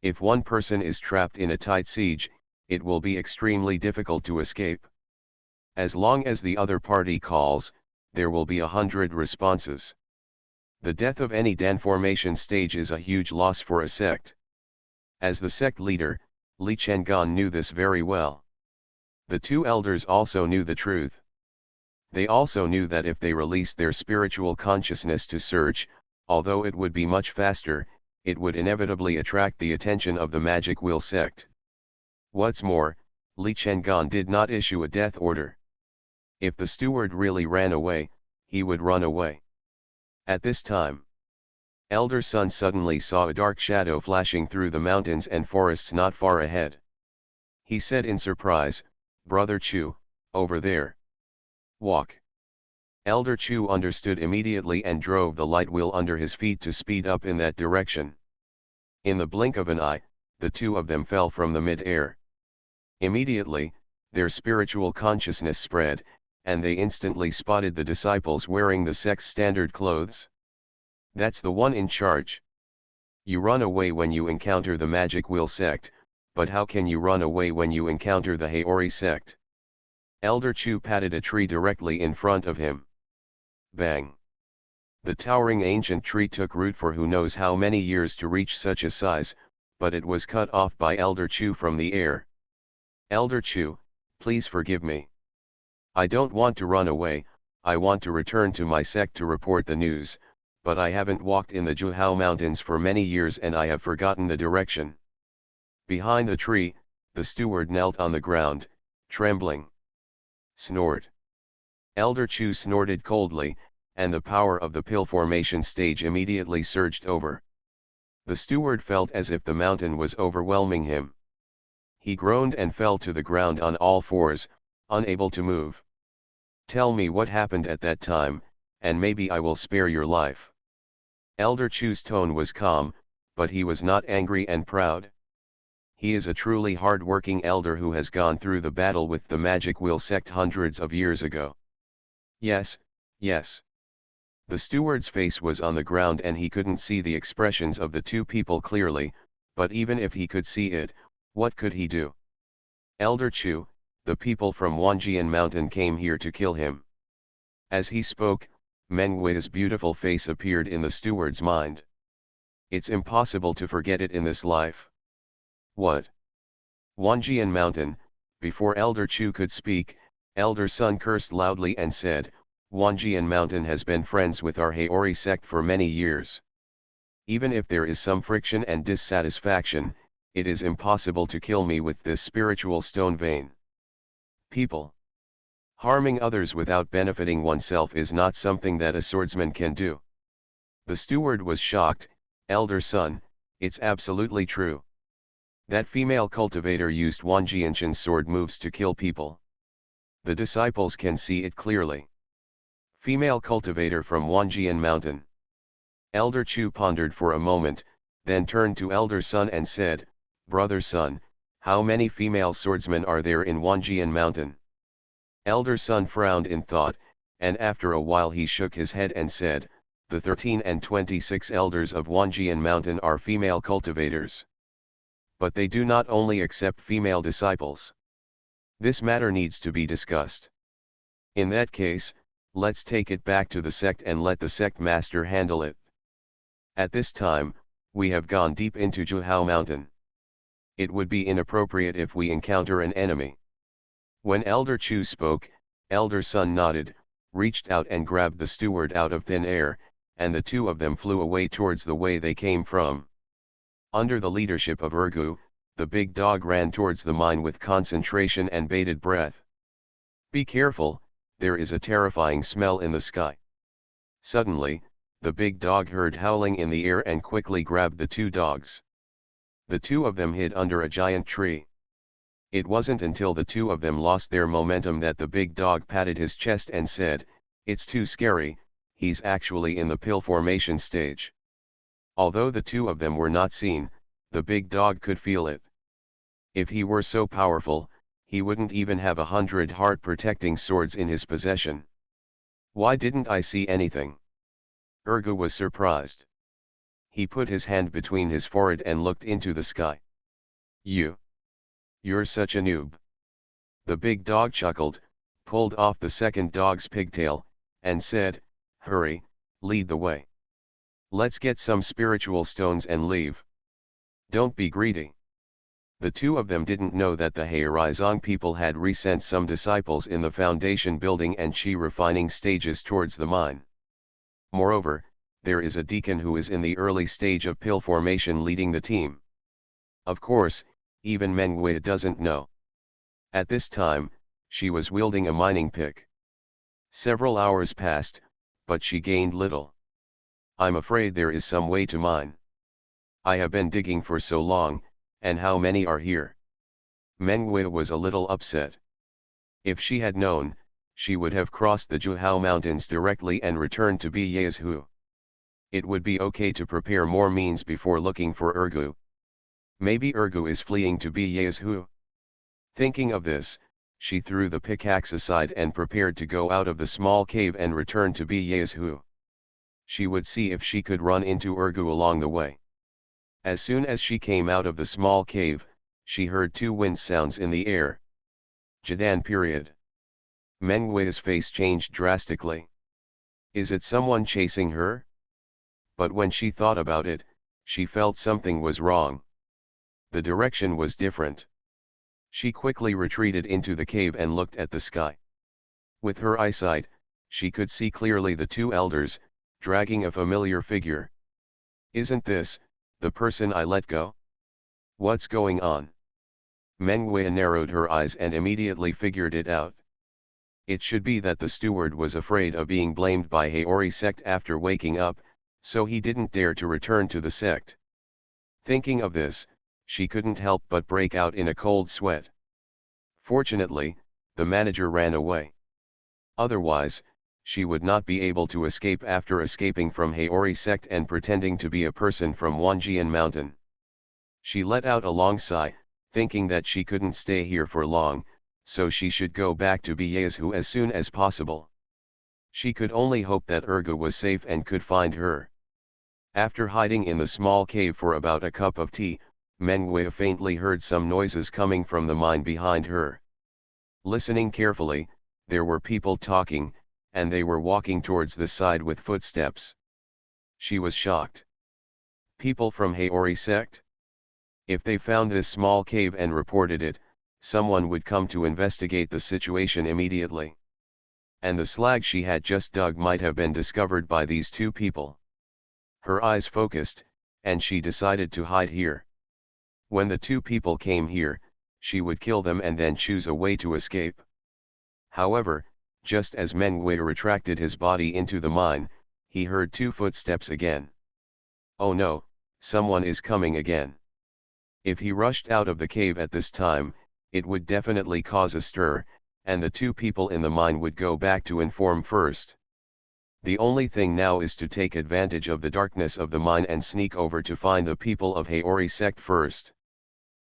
If one person is trapped in a tight siege, it will be extremely difficult to escape. As long as the other party calls, there will be 100 responses. The death of any Dan formation stage is a huge loss for a sect. As the sect leader, Li Chengan knew this very well. The 2 elders also knew the truth. They also knew that if they released their spiritual consciousness to search, although it would be much faster, it would inevitably attract the attention of the Magic Wheel sect. What's more, Li Chengan did not issue a death order. If the steward really ran away, he would run away. At this time, Elder Sun suddenly saw a dark shadow flashing through the mountains and forests not far ahead. He said in surprise, Brother Chu, over there. Walk. Elder Chu understood immediately and drove the light wheel under his feet to speed up in that direction. In the blink of an eye, the two of them fell from the mid-air. Immediately, their spiritual consciousness spread, and they instantly spotted the disciples wearing the sect's standard clothes. That's the one in charge. You run away when you encounter the Magic Wheel sect, but how can you run away when you encounter the Haori sect? Elder Chu patted a tree directly in front of him. Bang! The towering ancient tree took root for who knows how many years to reach such a size, but it was cut off by Elder Chu from the air. Elder Chu, please forgive me. I don't want to run away, I want to return to my sect to report the news, but I haven't walked in the Juhao Mountains for many years and I have forgotten the direction. Behind the tree, the steward knelt on the ground, trembling. Snort. Elder Chu snorted coldly, and the power of the pill formation stage immediately surged over. The steward felt as if the mountain was overwhelming him. He groaned and fell to the ground on all fours, unable to move. Tell me what happened at that time, and maybe I will spare your life. Elder Chu's tone was calm, but he was not angry and proud. He is a truly hard-working elder who has gone through the battle with the Magic Wheel sect hundreds of years ago. Yes, yes. The steward's face was on the ground and he couldn't see the expressions of the two people clearly, but even if he could see it, what could he do? Elder Chu, the people from Wanjian Mountain came here to kill him. As he spoke, Meng Wei's beautiful face appeared in the steward's mind. It's impossible to forget it in this life. What? Wanjian Mountain. Before Elder Chu could speak, Elder Sun cursed loudly and said, Wanjian Mountain has been friends with our Haori sect for many years. Even if there is some friction and dissatisfaction, it is impossible to kill me with this spiritual stone vein. People. Harming others without benefiting oneself is not something that a swordsman can do. The steward was shocked. Elder Sun, it's absolutely true. That female cultivator used Wanjianshan's sword moves to kill people. The disciples can see it clearly. Female cultivator from Wanjian Mountain. Elder Chu pondered for a moment, then turned to Elder Sun and said, Brother Sun, how many female swordsmen are there in Wanjian Mountain? Elder Sun frowned in thought, and after a while he shook his head and said, the 13 and 26 elders of Wanjian Mountain are female cultivators. But they do not only accept female disciples. This matter needs to be discussed. In that case, let's take it back to the sect and let the sect master handle it. At this time, we have gone deep into Juhao Mountain. It would be inappropriate if we encounter an enemy. When Elder Chu spoke, Elder Sun nodded, reached out and grabbed the steward out of thin air, and the two of them flew away towards the way they came from. Under the leadership of Ergu, the big dog ran towards the mine with concentration and bated breath. Be careful, there is a terrifying smell in the sky. Suddenly, the big dog heard howling in the air and quickly grabbed the two dogs. The two of them hid under a giant tree. It wasn't until the two of them lost their momentum that the big dog patted his chest and said, it's too scary, he's actually in the pill formation stage. Although the two of them were not seen, the big dog could feel it. If he were so powerful, he wouldn't even have 100 heart-protecting swords in his possession. Why didn't I see anything? Ergu was surprised. He put his hand between his forehead and looked into the sky. You're such a noob. The big dog chuckled, pulled off the second dog's pigtail, and said, hurry, lead the way. Let's get some spiritual stones and leave. Don't be greedy. The two of them didn't know that the Heizong people had resent some disciples in the foundation building and chi refining stages towards the mine. Moreover, there is a deacon who is in the early stage of pill formation leading the team. Of course, even Meng Wei doesn't know. At this time, she was wielding a mining pick. Several hours passed, but she gained little. I'm afraid there is some way to mine. I have been digging for so long, and how many are here? Meng Wei was a little upset. If she had known, she would have crossed the Juhao Mountains directly and returned to Beyazu. It would be okay to prepare more means before looking for Ergu. Maybe Ergu is fleeing to Beyazu. Thinking of this, she threw the pickaxe aside and prepared to go out of the small cave and return to Beyazu. She would see if she could run into Ergu along the way. As soon as she came out of the small cave, she heard two wind sounds in the air. Jadan period. Meng Wei's face changed drastically. Is it someone chasing her? But when she thought about it, she felt something was wrong. The direction was different. She quickly retreated into the cave and looked at the sky. With her eyesight, she could see clearly the two elders, dragging a familiar figure. Isn't this the person I let go? What's going on? Meng Wei narrowed her eyes and immediately figured it out. It should be that the steward was afraid of being blamed by Haori sect after waking up, so he didn't dare to return to the sect. Thinking of this, she couldn't help but break out in a cold sweat. Fortunately, the manager ran away. Otherwise, she would not be able to escape after escaping from Haori sect and pretending to be a person from Wanjian Mountain. She let out a long sigh, thinking that she couldn't stay here for long, so she should go back to Beyazu as soon as possible. She could only hope that Ergu was safe and could find her. After hiding in the small cave for about a cup of tea, Meng Wei faintly heard some noises coming from the mine behind her. Listening carefully, there were people talking, and they were walking towards the side with footsteps. She was shocked. People from Haori sect? If they found this small cave and reported it, someone would come to investigate the situation immediately. And the slag she had just dug might have been discovered by these two people. Her eyes focused, and she decided to hide here. When the two people came here, she would kill them and then choose a way to escape. However, just as Meng Wei retracted his body into the mine, he heard two footsteps again. Oh no, someone is coming again. If he rushed out of the cave at this time, it would definitely cause a stir, and the two people in the mine would go back to inform first. The only thing now is to take advantage of the darkness of the mine and sneak over to find the people of Haori sect first.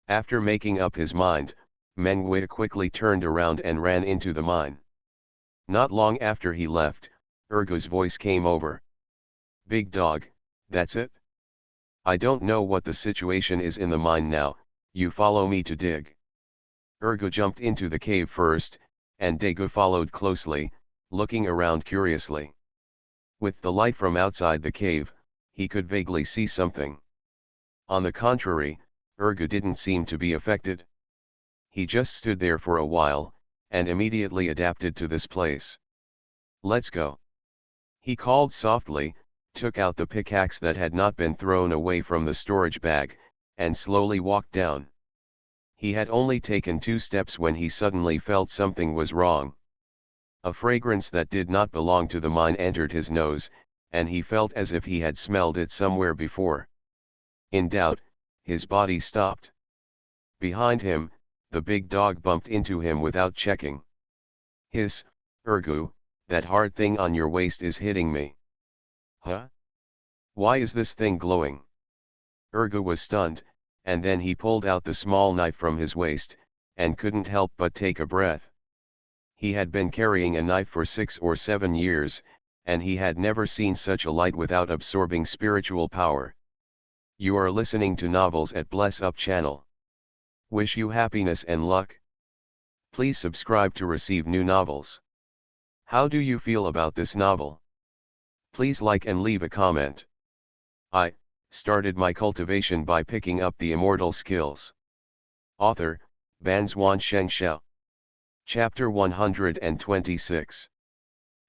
After making up his mind, Meng Wei quickly turned around and ran into the mine. Not long after he left, Ergu's voice came over. Big dog, that's it? I don't know what the situation is in the mine now, you follow me to dig. Ergu jumped into the cave first, and Daegu followed closely, looking around curiously. With the light from outside the cave, he could vaguely see something. On the contrary, Ergu didn't seem to be affected. He just stood there for a while, and immediately adapted to this place. Let's go. He called softly, took out the pickaxe that had not been thrown away from the storage bag, and slowly walked down. He had only taken 2 steps when he suddenly felt something was wrong. A fragrance that did not belong to the mine entered his nose, and he felt as if he had smelled it somewhere before. In doubt, his body stopped. Behind him, the big dog bumped into him without checking. Hiss, Ergu, that hard thing on your waist is hitting me. Huh? Why is this thing glowing? Ergu was stunned, and then he pulled out the small knife from his waist, and couldn't help but take a breath. He had been carrying a knife for 6 or 7 years, and he had never seen such a light without absorbing spiritual power. You are listening to Novels at Bless Up channel. Wish you happiness and luck. Please subscribe to receive new novels. How do you feel about this novel? Please like and leave a comment. I started my cultivation by picking up the immortal skills. Author, Banzwan Xianxia. Chapter 126.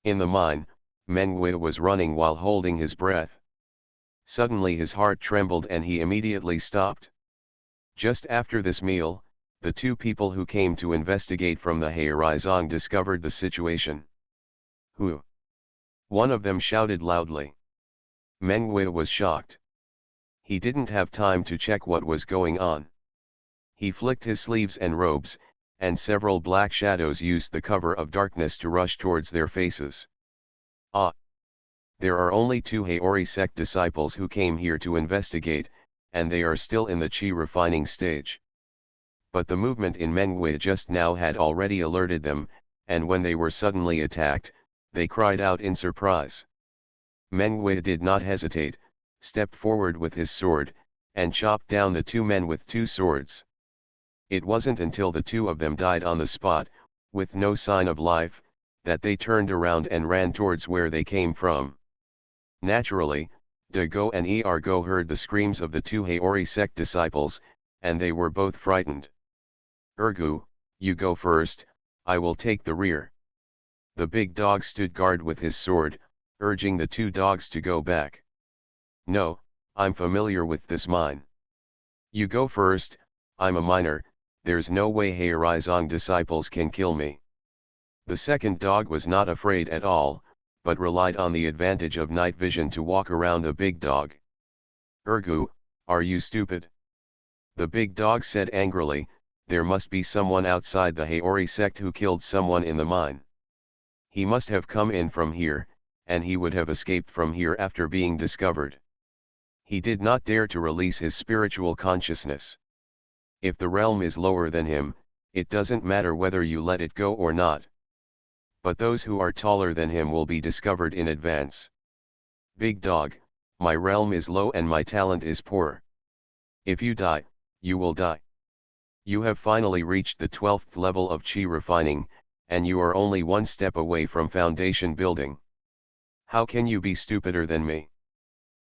In the mine, Meng Wei was running while holding his breath. Suddenly his heart trembled and he immediately stopped. Just after this meal, the two people who came to investigate from the Heizong discovered the situation. Who? One of them shouted loudly. Meng Wei was shocked. He didn't have time to check what was going on. He flicked his sleeves and robes, and several black shadows used the cover of darkness to rush towards their faces. Ah! There are only 2 Haori sect disciples who came here to investigate, and they are still in the chi refining stage. But the movement in Mengwei just now had already alerted them, and when they were suddenly attacked, they cried out in surprise. Mengwei did not hesitate, stepped forward with his sword, and chopped down the 2 men with 2 swords. It wasn't until the 2 of them died on the spot, with no sign of life, that they turned around and ran towards where they came from. Naturally, De Go and Ergo heard the screams of the 2 Haori sect disciples, and they were both frightened. Ergo, you go first, I will take the rear. The big dog stood guard with his sword, urging the 2 dogs to go back. No, I'm familiar with this mine. You go first, I'm a miner, there's no way Haorizong disciples can kill me. The second dog was not afraid at all, but relied on the advantage of night vision to walk around the big dog. Ergo, are you stupid? The big dog said angrily, there must be someone outside the Haori sect who killed someone in the mine. He must have come in from here, and he would have escaped from here after being discovered. He did not dare to release his spiritual consciousness. If the realm is lower than him, it doesn't matter whether you let it go or not. But those who are taller than him will be discovered in advance. Big dog, my realm is low and my talent is poor. If you die, you will die. You have finally reached the 12th level of chi refining, and you are only 1 step away from foundation building. How can you be stupider than me?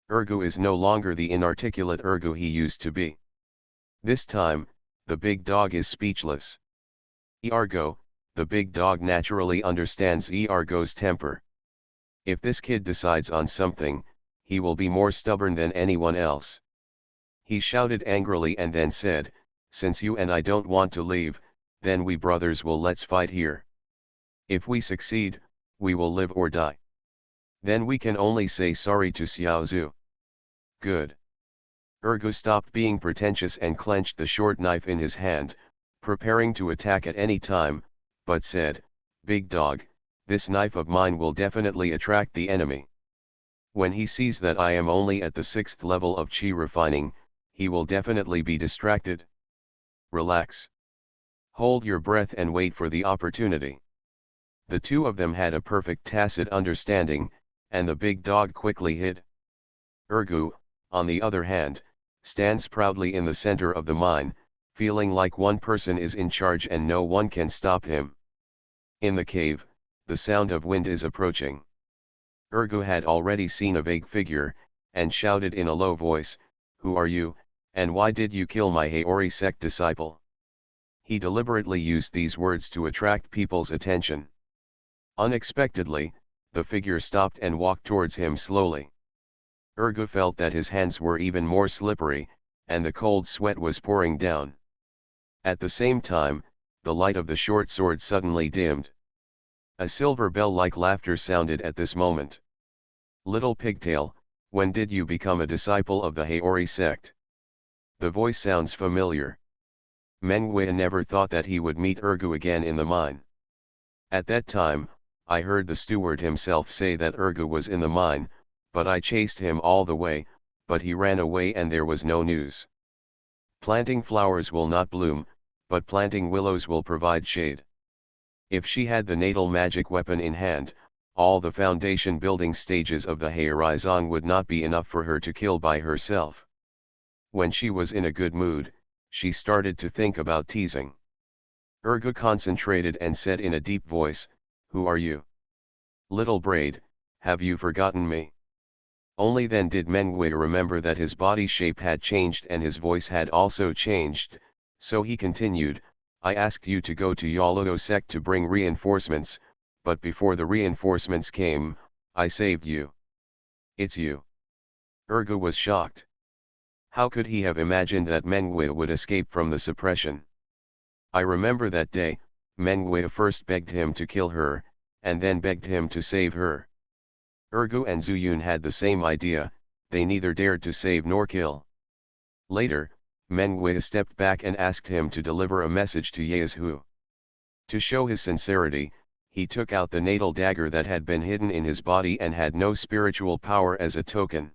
Ergo is no longer the inarticulate Ergo he used to be. This time, the big dog is speechless. Ergo, the big dog naturally understands Ergo's temper. If this kid decides on something, he will be more stubborn than anyone else. He shouted angrily and then said, since you and I don't want to leave, then we brothers will let's fight here. If we succeed, we will live or die. Then we can only say sorry to Xiaozu. Good. Ergo stopped being pretentious and clenched the short knife in his hand, preparing to attack at any time, but said, big dog, this knife of mine will definitely attract the enemy. When he sees that I am only at the 6th level of chi refining, he will definitely be distracted. Relax. Hold your breath and wait for the opportunity. The 2 of them had a perfect tacit understanding, and the big dog quickly hid. Ergo, on the other hand, stands proudly in the center of the mine, feeling like one person is in charge and no one can stop him. In the cave, the sound of wind is approaching. Ergo had already seen a vague figure, and shouted in a low voice, who are you, and why did you kill my Haori sect disciple? He deliberately used these words to attract people's attention. Unexpectedly, the figure stopped and walked towards him slowly. Ergo felt that his hands were even more slippery, and the cold sweat was pouring down. At the same time, the light of the short sword suddenly dimmed. A silver bell-like laughter sounded at this moment. Little pigtail, when did you become a disciple of the Haori sect? The voice sounds familiar. Mengwei never thought that he would meet Ergo again in the mine. At that time, I heard the steward himself say that Ergo was in the mine, but I chased him all the way, but he ran away and there was no news. Planting flowers will not bloom, but planting willows will provide shade. If she had the natal magic weapon in hand, all the foundation building stages of the Haorizong would not be enough for her to kill by herself. When she was in a good mood, she started to think about teasing. Ergo concentrated and said in a deep voice, who are you? Little braid, have you forgotten me? Only then did Mengwei remember that his body shape had changed and his voice had also changed, so he continued, I asked you to go to Yaloo sect to bring reinforcements, but before the reinforcements came, I saved you. It's you. Ergo was shocked. How could he have imagined that Mengwei would escape from the suppression? I remember that day, Mengwei first begged him to kill her, and then begged him to save her. Ergo and Zuyun had the same idea, they neither dared to save nor kill. Later, Mengwei stepped back and asked him to deliver a message to Yezu. To show his sincerity, he took out the natal dagger that had been hidden in his body and had no spiritual power as a token.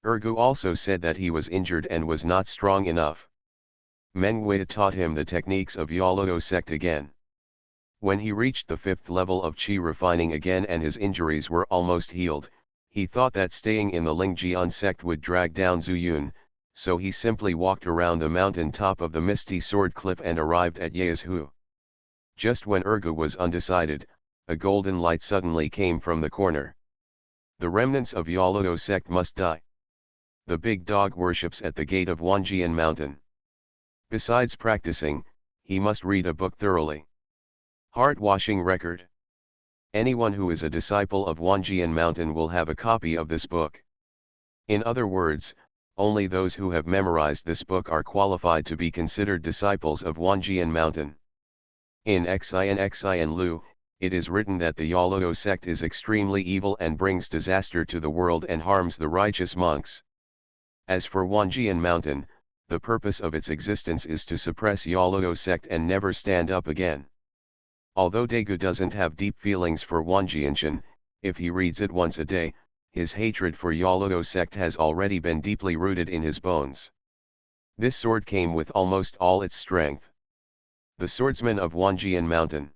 Ergu also said that he was injured and was not strong enough. Mengwei taught him the techniques of Yoluo sect again. When he reached the 5th level of Qi refining again and his injuries were almost healed, he thought that staying in the Lingjian sect would drag down Zuyun, so he simply walked around the mountain top of the misty sword cliff and arrived at Yezu. Just when Ergu was undecided, a golden light suddenly came from the corner. The remnants of Yoluo sect must die. The big dog worships at the gate of Wanjian Mountain. Besides practicing, he must read a book thoroughly. Heart-washing record. Anyone who is a disciple of Wanjian Mountain will have a copy of this book. In other words, only those who have memorized this book are qualified to be considered disciples of Wanjian Mountain. In Xianxia Lu, it is written that the Yoluo sect is extremely evil and brings disaster to the world and harms the righteous monks. As for Wanjian Mountain, the purpose of its existence is to suppress Yoluo sect and never stand up again. Although Daegu doesn't have deep feelings for Wanjianshan, if he reads it once a day, his hatred for Yoluo sect has already been deeply rooted in his bones. This sword came with almost all its strength. The swordsman of Wanjian Mountain.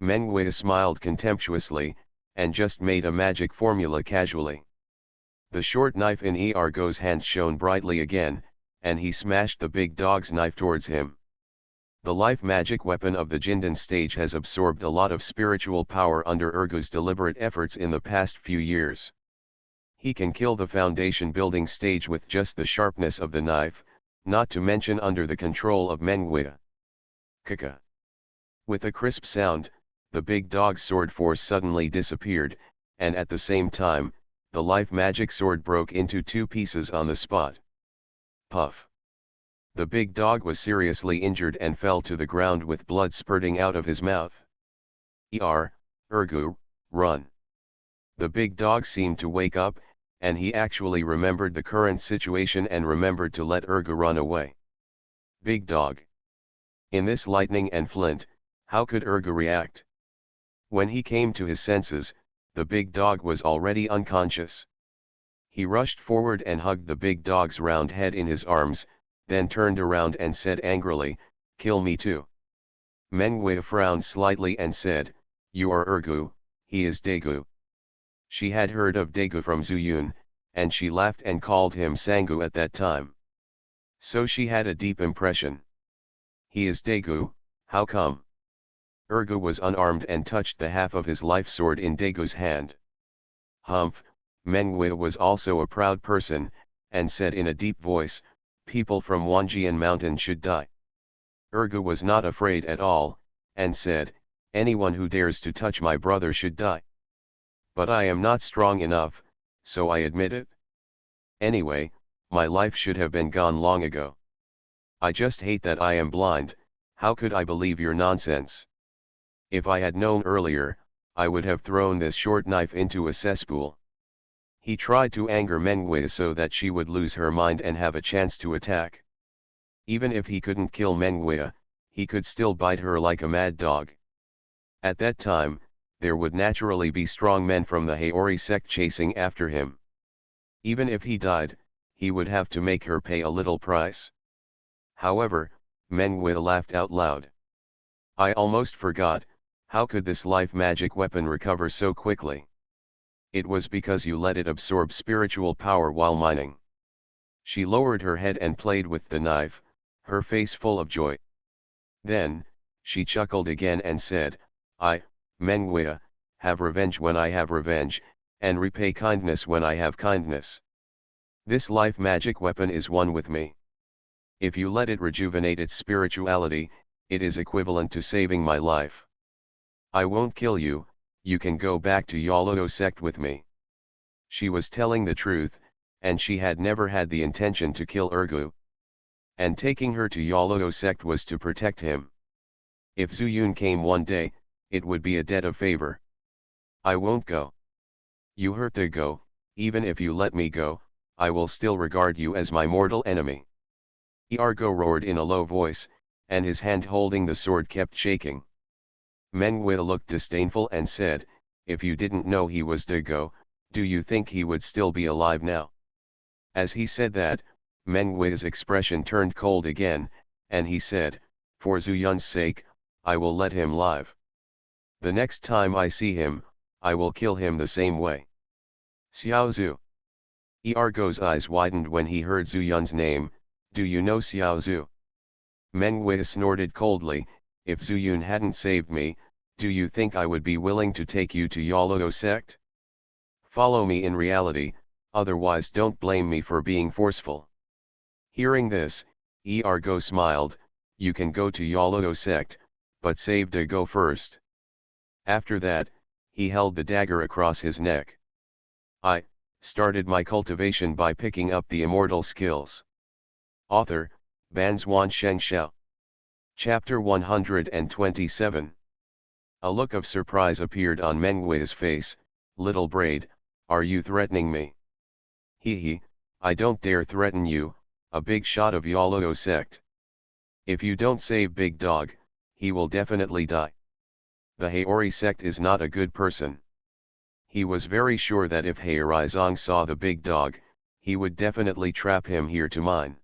Mengwei smiled contemptuously, and just made a magic formula casually. The short knife in Ergu's hand shone brightly again, and he smashed the big dog's knife towards him. The life magic weapon of the Jindan stage has absorbed a lot of spiritual power under Ergu's deliberate efforts in the past few years. He can kill the foundation building stage with just the sharpness of the knife, not to mention under the control of Mengwei. Kaka. With a crisp sound, the big dog's sword force suddenly disappeared, and at the same time, the life magic sword broke into 2 pieces on the spot. Puff. The big dog was seriously injured and fell to the ground with blood spurting out of his mouth. Ergu, run. The big dog seemed to wake up, and he actually remembered the current situation and remembered to let Ergu run away. Big dog. In this lightning and flint, how could Ergu react? When he came to his senses, the big dog was already unconscious. He rushed forward and hugged the big dog's round head in his arms, then turned around and said angrily, "Kill me too." Mengwei frowned slightly and said, "You are Ergu, he is Daegu." She had heard of Daegu from Zuyun, and she laughed and called him Sangu at that time. So she had a deep impression. He is Daegu, how come? Ergu was unarmed and touched the half of his life sword in Daegu's hand. Humph, Mengwei was also a proud person, and said in a deep voice, "People from Wanjian Mountain should die." Ergu was not afraid at all, and said, "Anyone who dares to touch my brother should die. But I am not strong enough, so I admit it. Anyway, my life should have been gone long ago. I just hate that I am blind. How could I believe your nonsense? If I had known earlier, I would have thrown this short knife into a cesspool." He tried to anger Mengwei so that she would lose her mind and have a chance to attack. Even if he couldn't kill Mengwei, he could still bite her like a mad dog. At that time, there would naturally be strong men from the Haori sect chasing after him. Even if he died, he would have to make her pay a little price. However, Mengwei laughed out loud. "I almost forgot, how could this life magic weapon recover so quickly? It was because you let it absorb spiritual power while mining." She lowered her head and played with the knife, her face full of joy. Then, she chuckled again and said, "I, Mengwei, have revenge when I have revenge, and repay kindness when I have kindness. This life magic weapon is one with me. If you let it rejuvenate its spirituality, it is equivalent to saving my life. I won't kill you, you can go back to Yoluo sect with me." She was telling the truth, and she had never had the intention to kill Ergu. And taking her to Yoluo sect was to protect him. If Zuyun came one day, it would be a debt of favor. "I won't go. You hurt to go, even if you let me go, I will still regard you as my mortal enemy." Iargo roared in a low voice, and his hand holding the sword kept shaking. Mengwe looked disdainful and said, "If you didn't know he was Dago, do you think he would still be alive now?" As he said that, Mengwe's expression turned cold again, and he said, "For Zuyun's sake, I will let him live. The next time I see him, I will kill him the same way." Xiao Zhu. Iargo's eyes widened when he heard Zuyun's name. "Do you know Xiao Zhu?" Mengwe snorted coldly, "If Zuyun hadn't saved me, do you think I would be willing to take you to Yaloo sect? Follow me in reality, otherwise don't blame me for being forceful." Hearing this, Iargo smiled, "You can go to Yaloo sect, but save Dago first." After that, he held the dagger across his neck. I started my cultivation by picking up the immortal skills. Author, Banzuan Xianxia. Chapter 127. A look of surprise appeared on Mengwe's face. "Little Braid, are you threatening me?" "Hee, I don't dare threaten you, a big shot of Yaloo sect. If you don't save Big Dog, he will definitely die. The Haori sect is not a good person." He was very sure that if Haorizong saw the big dog, he would definitely trap him here to mine.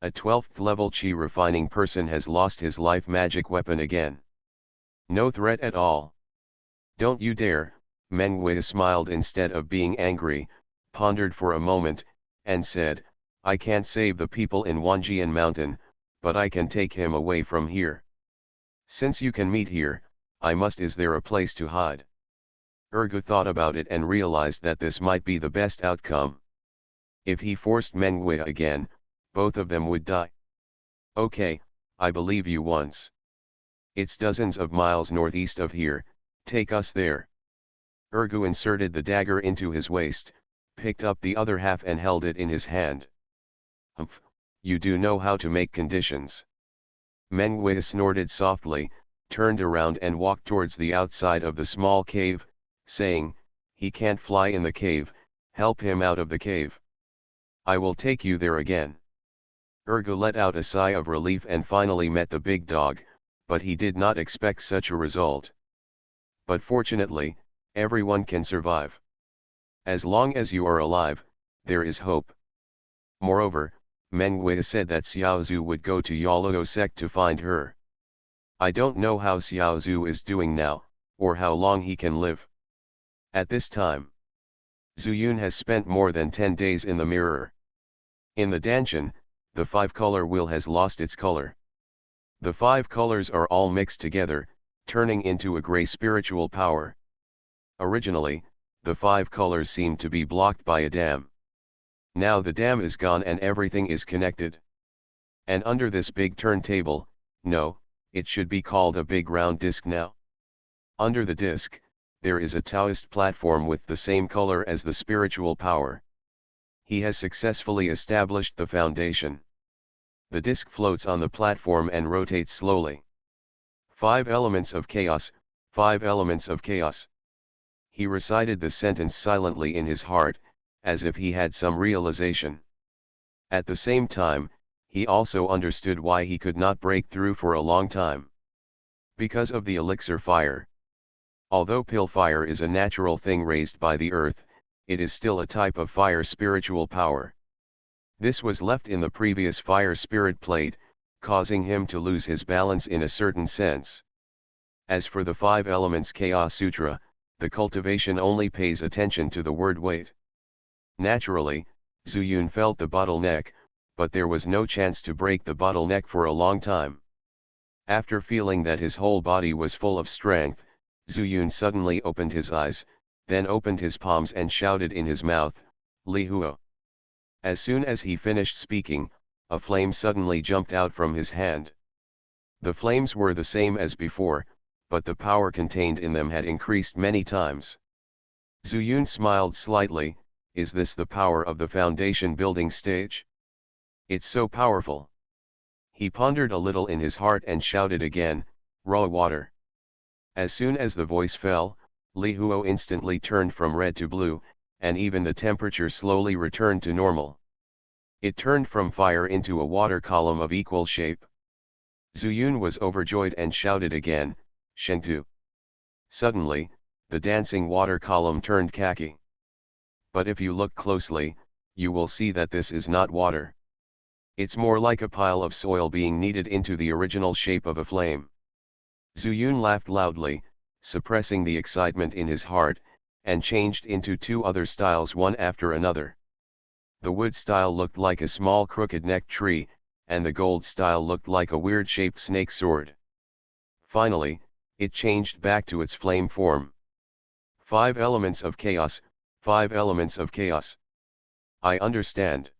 A 12th level chi refining person has lost his life magic weapon again. No threat at all. "Don't you dare," Mengwe smiled instead of being angry, pondered for a moment, and said, "I can't save the people in Wanjian Mountain, but I can take him away from here. Since you can meet here, I must. Is there a place to hide?" Ergu thought about it and realized that this might be the best outcome. If he forced Mengwe again, both of them would die. "Okay, I believe you once. It's dozens of miles northeast of here, take us there." Ergu inserted the dagger into his waist, picked up the other half and held it in his hand. "Humph, you do know how to make conditions." Mengwe snorted softly, turned around and walked towards the outside of the small cave, saying, "He can't fly in the cave, help him out of the cave. I will take you there again." Ergu let out a sigh of relief and finally met the big dog, but he did not expect such a result. But fortunately, everyone can survive. As long as you are alive, there is hope. Moreover, Mengwe said that Xiao Zhu would go to Yaloo sect to find her. I don't know how Xiao Zhu is doing now, or how long he can live. At this time, Zuyun has spent more than 10 days in the mirror. In the dungeon, the 5-color wheel has lost its color. The 5 colors are all mixed together, turning into a gray spiritual power. Originally, the 5 colors seemed to be blocked by a dam. Now the dam is gone and everything is connected. And under this big turntable, no, it should be called a big round disc now. Under the disc, there is a Taoist platform with the same color as the spiritual power. He has successfully established the foundation. The disc floats on the platform and rotates slowly. 5 elements of chaos, 5 elements of chaos. He recited the sentence silently in his heart, as if he had some realization. At the same time, he also understood why he could not break through for a long time. Because of the elixir fire. Although pill fire is a natural thing raised by the earth, it is still a type of fire spiritual power. This was left in the previous fire spirit plate, causing him to lose his balance in a certain sense. As for the 5 elements Chaos Sutra, the cultivation only pays attention to the word weight. Naturally, Zuyun felt the bottleneck, but there was no chance to break the bottleneck for a long time. After feeling that his whole body was full of strength, Zuyun suddenly opened his eyes, then opened his palms and shouted in his mouth, "Li Huo." As soon as he finished speaking, a flame suddenly jumped out from his hand. The flames were the same as before, but the power contained in them had increased many times. Zuyun smiled slightly. Is this the power of the foundation building stage? It's so powerful. He pondered a little in his heart and shouted again, "Raw water." As soon as the voice fell, Li Huo instantly turned from red to blue, and even the temperature slowly returned to normal. It turned from fire into a water column of equal shape. Zuyun was overjoyed and shouted again, Shengtu. Suddenly, the dancing water column turned khaki. But if you look closely, you will see that this is not water. It's more like a pile of soil being kneaded into the original shape of a flame. Zuyun laughed loudly, suppressing the excitement in his heart, and changed into two other styles one after another. The wood style looked like a small crooked-necked tree, and the gold style looked like a weird-shaped snake sword. Finally, it changed back to its flame form. 5 elements of chaos, 5 elements of chaos. I understand.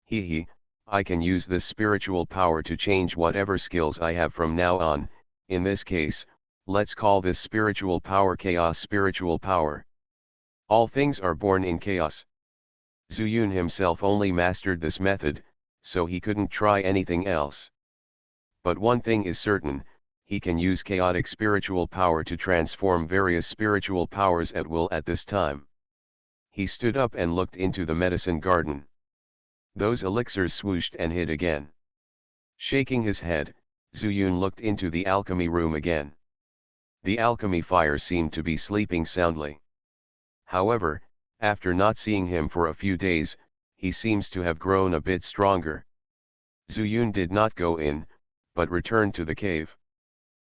Hee, I can use this spiritual power to change whatever skills I have from now on. In this case, let's call this spiritual power chaos spiritual power. All things are born in chaos. Zuyun himself only mastered this method, so he couldn't try anything else. But one thing is certain, he can use chaotic spiritual power to transform various spiritual powers at will at this time. He stood up and looked into the medicine garden. Those elixirs swooshed and hid again. Shaking his head, Zuyun looked into the alchemy room again. The alchemy fire seemed to be sleeping soundly. However, after not seeing him for a few days, he seems to have grown a bit stronger. Zuyun did not go in, but returned to the cave.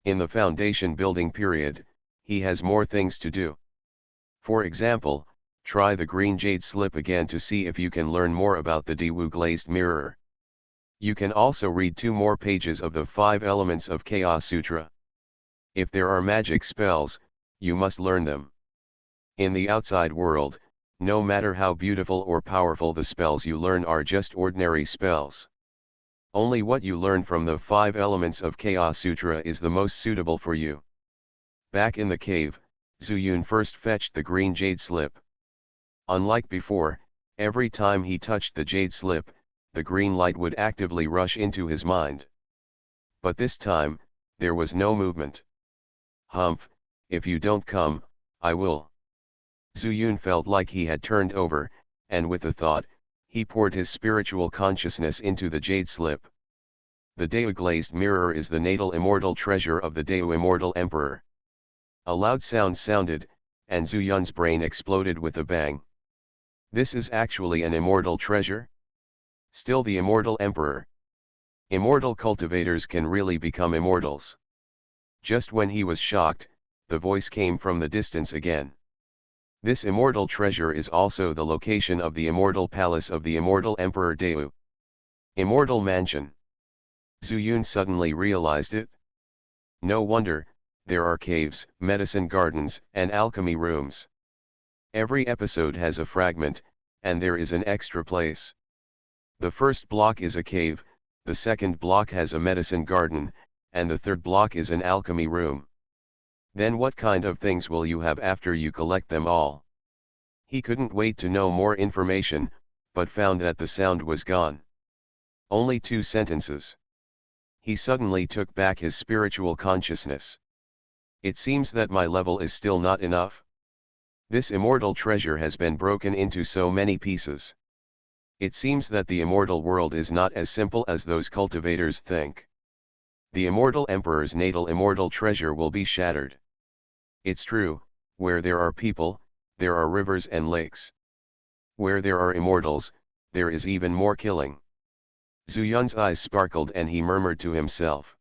In the foundation building period, he has more things to do. For example, try the green jade slip again to see if you can learn more about the Dewu glazed mirror. You can also read 2 more pages of the 5 Elements of Chaos Sutra. If there are magic spells, you must learn them. In the outside world, no matter how beautiful or powerful the spells you learn are just ordinary spells. Only what you learn from the 5 Elements of Chaos Sutra is the most suitable for you. Back in the cave, Zuyun first fetched the green jade slip. Unlike before, every time he touched the jade slip, the green light would actively rush into his mind. But this time, there was no movement. Humph, if you don't come, I will. Zuyun felt like he had turned over, and with the thought, he poured his spiritual consciousness into the jade slip. The Daewoo glazed mirror is the natal immortal treasure of the Daewoo immortal emperor. A loud sound sounded, and Zuyun's brain exploded with a bang. This is actually an immortal treasure? Still the immortal emperor. Immortal cultivators can really become immortals. Just when he was shocked, the voice came from the distance again. This immortal treasure is also the location of the immortal palace of the immortal emperor Daewoo. Immortal mansion. Zuyun suddenly realized it. No wonder, there are caves, medicine gardens, and alchemy rooms. Every episode has a fragment, and there is an extra place. The first block is a cave, the second block has a medicine garden, and the third block is an alchemy room. Then what kind of things will you have after you collect them all? He couldn't wait to know more information, but found that the sound was gone. Only 2 sentences. He suddenly took back his spiritual consciousness. It seems that my level is still not enough. This immortal treasure has been broken into so many pieces. It seems that the immortal world is not as simple as those cultivators think. The immortal emperor's natal immortal treasure will be shattered. It's true, where there are people, there are rivers and lakes. Where there are immortals, there is even more killing. Zuyun's eyes sparkled and he murmured to himself.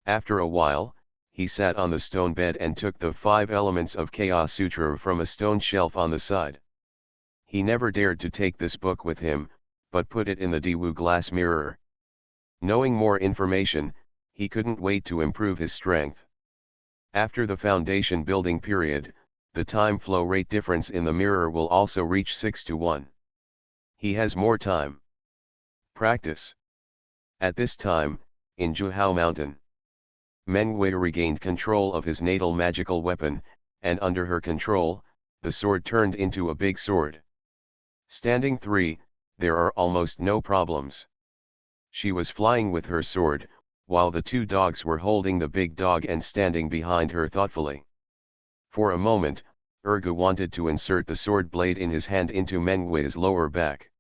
After a while, he sat on the stone bed and took the 5 Elements of Chaos Sutra from a stone shelf on the side. He never dared to take this book with him, but put it in the Daewoo glass mirror. Knowing more information, he couldn't wait to improve his strength. After the foundation building period, the time flow rate difference in the mirror will also reach 6:1. He has more time. Practice. At this time, in Juhao Mountain, Mengwei regained control of his natal magical weapon, and under her control, the sword turned into a big sword. Standing 3, there are almost no problems. She was flying with her sword, while the 2 dogs were holding the big dog and standing behind her thoughtfully. For a moment, Ergu wanted to insert the sword blade in his hand into Mengwei's lower back.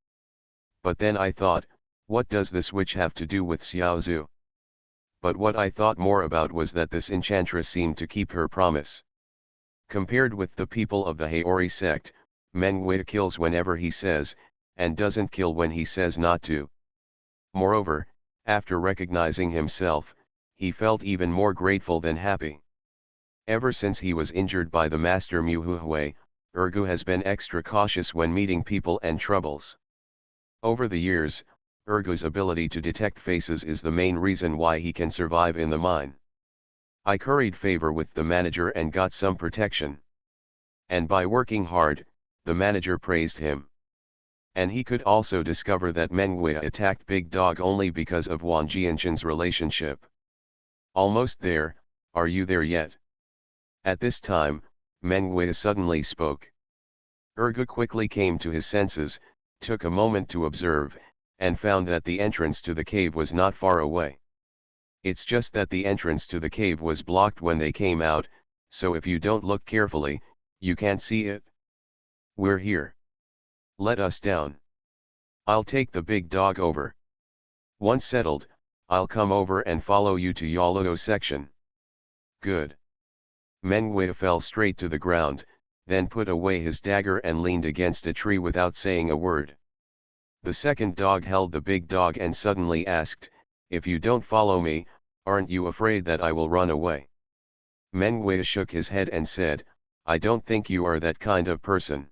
But then I thought, what does this witch have to do with Xiaozu? But what I thought more about was that this enchantress seemed to keep her promise. Compared with the people of the Haori sect, Meng Wei kills whenever he says, and doesn't kill when he says not to. Moreover, after recognizing himself, he felt even more grateful than happy. Ever since he was injured by the master Mu Huhui, Ergu has been extra cautious when meeting people and troubles. Over the years, Ergu's ability to detect faces is the main reason why he can survive in the mine. I curried favor with the manager and got some protection. And by working hard, the manager praised him. And he could also discover that Meng Wei attacked Big Dog only because of Wang Jianshan's relationship. Almost there, are you there yet? At this time, Meng Wei suddenly spoke. Ergu quickly came to his senses, took a moment to observe, and found that the entrance to the cave was not far away. It's just that the entrance to the cave was blocked when they came out, so if you don't look carefully, you can't see it. We're here. Let us down. I'll take the big dog over. Once settled, I'll come over and follow you to Yaluo section. Good. Meng Wei fell straight to the ground, then put away his dagger and leaned against a tree without saying a word. The second dog held the big dog and suddenly asked, "If you don't follow me, aren't you afraid that I will run away?" Meng Wei shook his head and said, "I don't think you are that kind of person."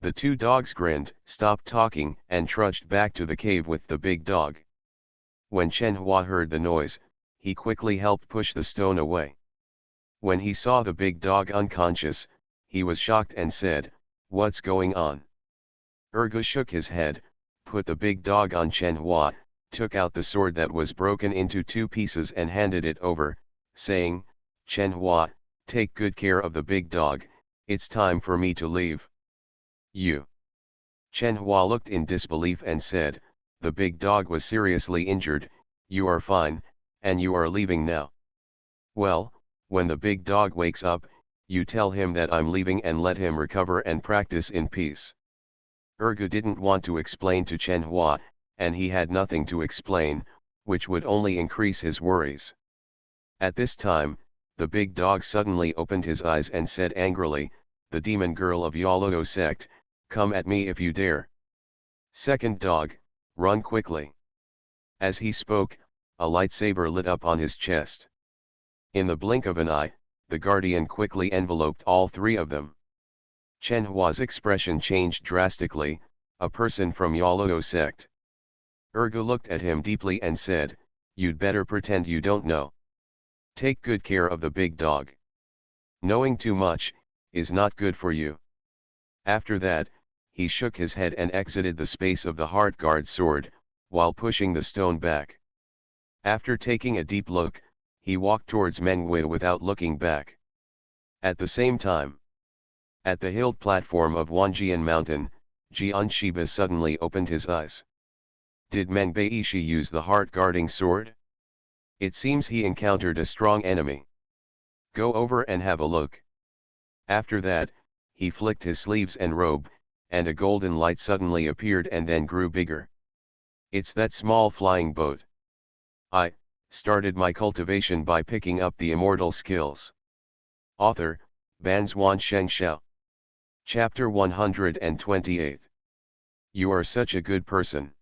The two dogs grinned, stopped talking, and trudged back to the cave with the big dog. When Chen Hua heard the noise, he quickly helped push the stone away. When he saw the big dog unconscious, he was shocked and said, "What's going on?" Ergu shook his head, put the big dog on Chen Hua, took out the sword that was broken into two pieces and handed it over, saying, "Chen Hua, take good care of the big dog, it's time for me to leave." You. Chen Hua looked in disbelief and said, "The big dog was seriously injured, you are fine, and you are leaving now." "Well, when the big dog wakes up, you tell him that I'm leaving and let him recover and practice in peace." Ergu didn't want to explain to Chen Hua, and he had nothing to explain, which would only increase his worries. At this time, the big dog suddenly opened his eyes and said angrily, "The demon girl of Yaluo sect, come at me if you dare. Second dog, run quickly." As he spoke, a lightsaber lit up on his chest. In the blink of an eye, the guardian quickly enveloped all three of them. Chen Hua's expression changed drastically, a person from Yaluo sect. Ergu looked at him deeply and said, "You'd better pretend you don't know. Take good care of the big dog. Knowing too much, is not good for you." After that, he shook his head and exited the space of the heart guard sword, while pushing the stone back. After taking a deep look, he walked towards Meng Wei without looking back. At the same time, at the hilled platform of Wanjian Mountain, Jian Shiba suddenly opened his eyes. Did Meng Beishi use the heart-guarding sword? It seems he encountered a strong enemy. Go over and have a look. After that, he flicked his sleeves and robe, and a golden light suddenly appeared and then grew bigger. It's that small flying boat. I started my cultivation by picking up the immortal skills. Author, Banzhuan Xianxia. Chapter 128. You are such a good person.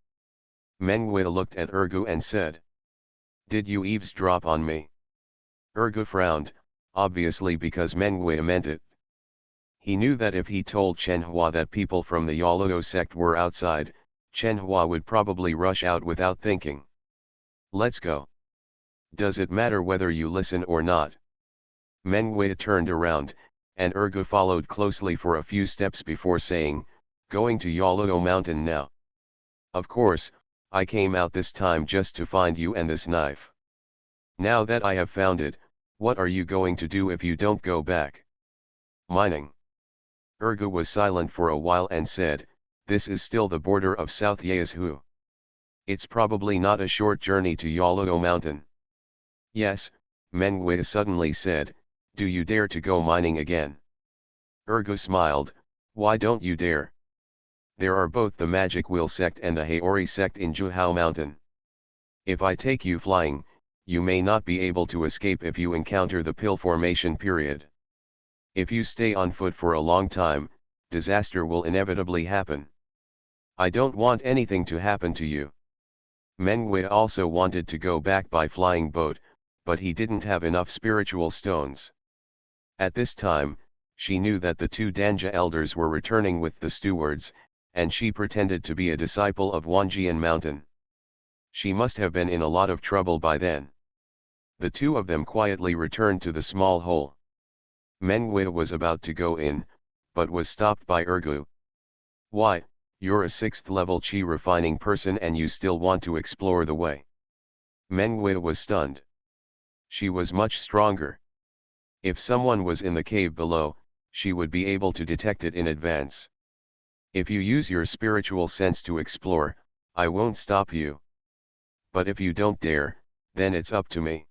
Meng Wei looked at Ergu and said, "Did you eavesdrop on me?" Ergu frowned, obviously because Meng Wei meant it. He knew that if he told Chen Hua that people from the Yaluo sect were outside, Chen Hua would probably rush out without thinking. "Let's go. Does it matter whether you listen or not?" Meng Wei turned around, and Ergu followed closely for a few steps before saying, "Going to Yaluo Mountain now. Of course, I came out this time just to find you and this knife. Now that I have found it, what are you going to do if you don't go back?" "Mining." Ergu was silent for a while and said, "This is still the border of South Yaezhu. It's probably not a short journey to Yaluo Mountain." "Yes," Meng Wei suddenly said, "do you dare to go mining again?" Ergu smiled, "Why don't you dare? There are both the Magic Wheel sect and the Haori sect in Juhao Mountain. If I take you flying, you may not be able to escape if you encounter the pill formation period. If you stay on foot for a long time, disaster will inevitably happen. I don't want anything to happen to you. Mengwei also wanted to go back by flying boat, but he didn't have enough spiritual stones. At this time, she knew that the two Danja elders were returning with the stewards, and she pretended to be a disciple of Wanjian Mountain. She must have been in a lot of trouble by then. The two of them quietly returned to the small hole. Mengwei was about to go in, but was stopped by Ergu. Why, you're a 6th level chi refining person and you still want to explore the way. Mengwei was stunned. She was much stronger. If someone was in the cave below, she would be able to detect it in advance. If you use your spiritual sense to explore, I won't stop you. But if you don't dare, then it's up to me.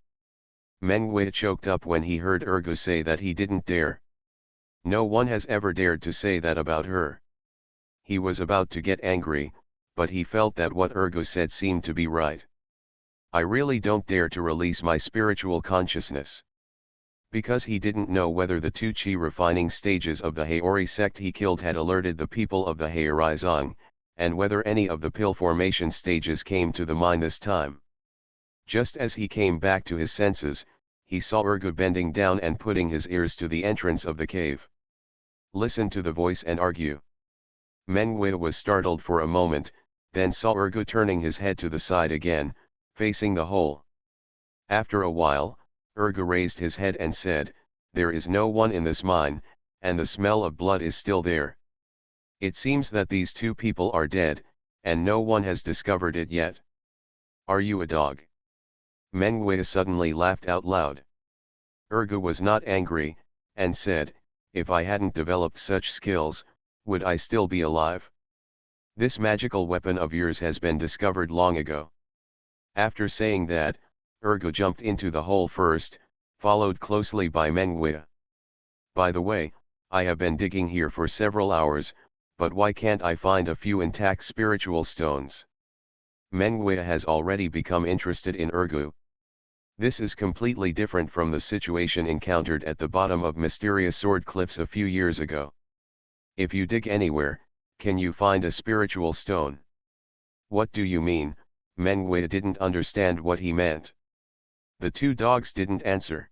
Mengwei choked up when he heard Ergu say that he didn't dare. No one has ever dared to say that about her. He was about to get angry, but he felt that what Ergu said seemed to be right. I really don't dare to release my spiritual consciousness. Because he didn't know whether the two chi refining stages of the Haori sect he killed had alerted the people of the Haorizong, and whether any of the pill formation stages came to the mine this time. Just as he came back to his senses, he saw Ergu bending down and putting his ears to the entrance of the cave. Listen to the voice and argue. Mengwei was startled for a moment, then saw Ergu turning his head to the side again, facing the hole. After a while, Ergu raised his head and said, "There is no one in this mine, and the smell of blood is still there. It seems that these two people are dead, and no one has discovered it yet. Are you a dog?" Mengwei suddenly laughed out loud. Ergu was not angry, and said, "If I hadn't developed such skills, would I still be alive? This magical weapon of yours has been discovered long ago." After saying that, Ergu jumped into the hole first, followed closely by Mengwei. "By the way, I have been digging here for several hours, but why can't I find a few intact spiritual stones?" Mengwei has already become interested in Ergu. This is completely different from the situation encountered at the bottom of mysterious sword cliffs a few years ago. If you dig anywhere, can you find a spiritual stone? What do you mean? Mengwei didn't understand what he meant. The two dogs didn't answer.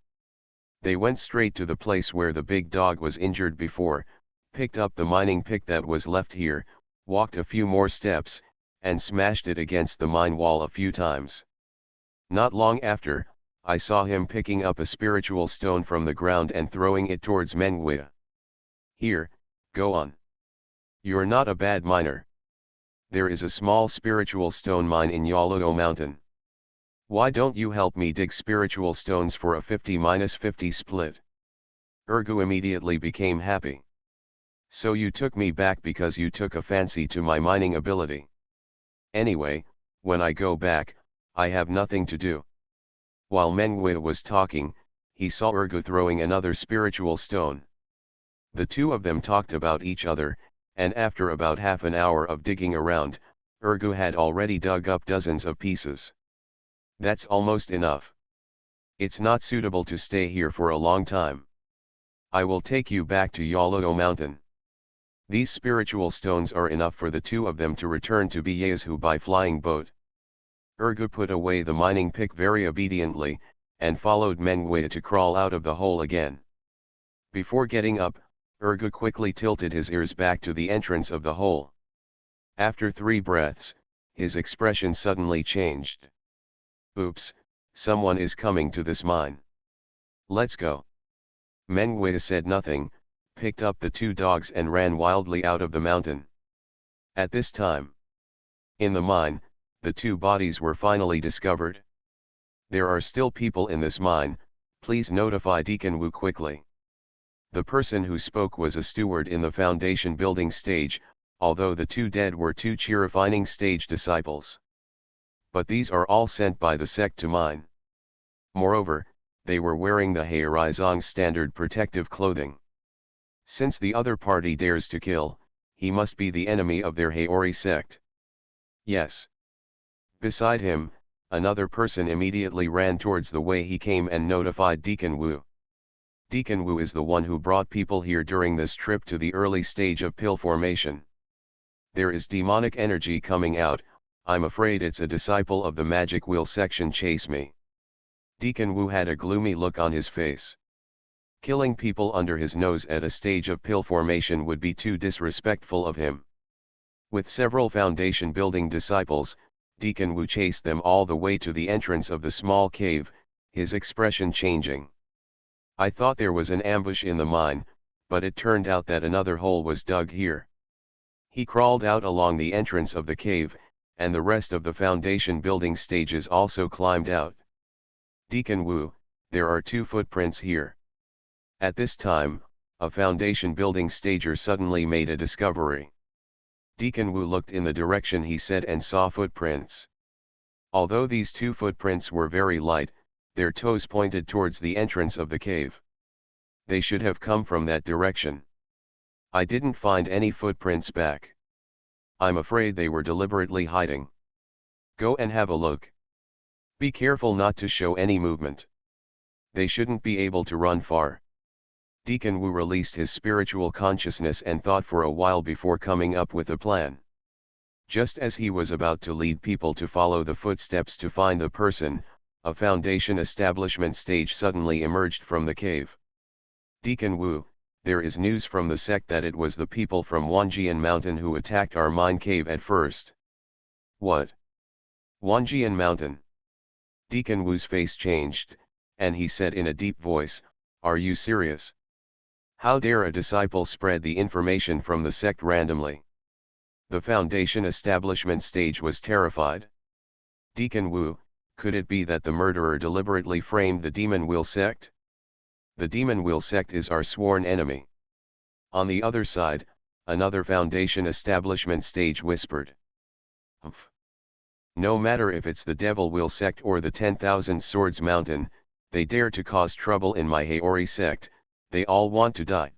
They went straight to the place where the big dog was injured before, picked up the mining pick that was left here, walked a few more steps, and smashed it against the mine wall a few times. Not long after, I saw him picking up a spiritual stone from the ground and throwing it towards Mengwei. "Here, go on. You're not a bad miner. There is a small spiritual stone mine in Yaluo Mountain. Why don't you help me dig spiritual stones for a 50-50 split?" Ergu immediately became happy. "So you took me back because you took a fancy to my mining ability. Anyway, when I go back, I have nothing to do." While Mengwei was talking, he saw Ergu throwing another spiritual stone. The two of them talked about each other, and after about half an hour of digging around, Ergu had already dug up dozens of pieces. "That's almost enough. It's not suitable to stay here for a long time. I will take you back to Yaluo Mountain. These spiritual stones are enough for the two of them to return to Byeazhu by flying boat." Ergu put away the mining pick very obediently, and followed Mengwei to crawl out of the hole again. Before getting up, Ergu quickly tilted his ears back to the entrance of the hole. After 3 breaths, his expression suddenly changed. "Oops, someone is coming to this mine. Let's go." Mengwei said nothing, picked up the 2 dogs and ran wildly out of the mountain. At this time, in the mine, the 2 bodies were finally discovered. "There are still people in this mine, please notify Deacon Wu quickly." The person who spoke was a steward in the foundation building stage, although the 2 dead were 2 chi refining stage disciples. But these are all sent by the sect to mine. Moreover, they were wearing the Haorizong standard protective clothing. Since the other party dares to kill, he must be the enemy of their Haori sect. Yes. Beside him, another person immediately ran towards the way he came and notified Deacon Wu. Deacon Wu is the one who brought people here during this trip to the early stage of pill formation. There is demonic energy coming out, I'm afraid it's a disciple of the magic wheel section chase me. Deacon Wu had a gloomy look on his face. Killing people under his nose at a stage of pill formation would be too disrespectful of him. With several foundation building disciples, Deacon Wu chased them all the way to the entrance of the small cave, his expression changing. I thought there was an ambush in the mine, but it turned out that another hole was dug here. He crawled out along the entrance of the cave, and the rest of the foundation building stages also climbed out. Deacon Wu, there are 2 footprints here. At this time, a foundation building stager suddenly made a discovery. Deacon Wu looked in the direction he said and saw footprints. Although these 2 footprints were very light, their toes pointed towards the entrance of the cave. They should have come from that direction. I didn't find any footprints back. I'm afraid they were deliberately hiding. Go and have a look. Be careful not to show any movement. They shouldn't be able to run far. Deacon Wu released his spiritual consciousness and thought for a while before coming up with a plan. Just as he was about to lead people to follow the footsteps to find the person, a foundation establishment stage suddenly emerged from the cave. Deacon Wu, there is news from the sect that it was the people from Wanjian Mountain who attacked our mine cave at first. What? Wanjian Mountain? Deacon Wu's face changed, and he said in a deep voice, are you serious? How dare a disciple spread the information from the sect randomly? The foundation establishment stage was terrified. Deacon Wu, could it be that the murderer deliberately framed the Demon Wheel sect? The Demon Wheel sect is our sworn enemy. On the other side, another foundation establishment stage whispered. Humph. No matter if it's the Devil Wheel sect or the 10,000 Swords Mountain, they dare to cause trouble in my Haori sect, they all want to die.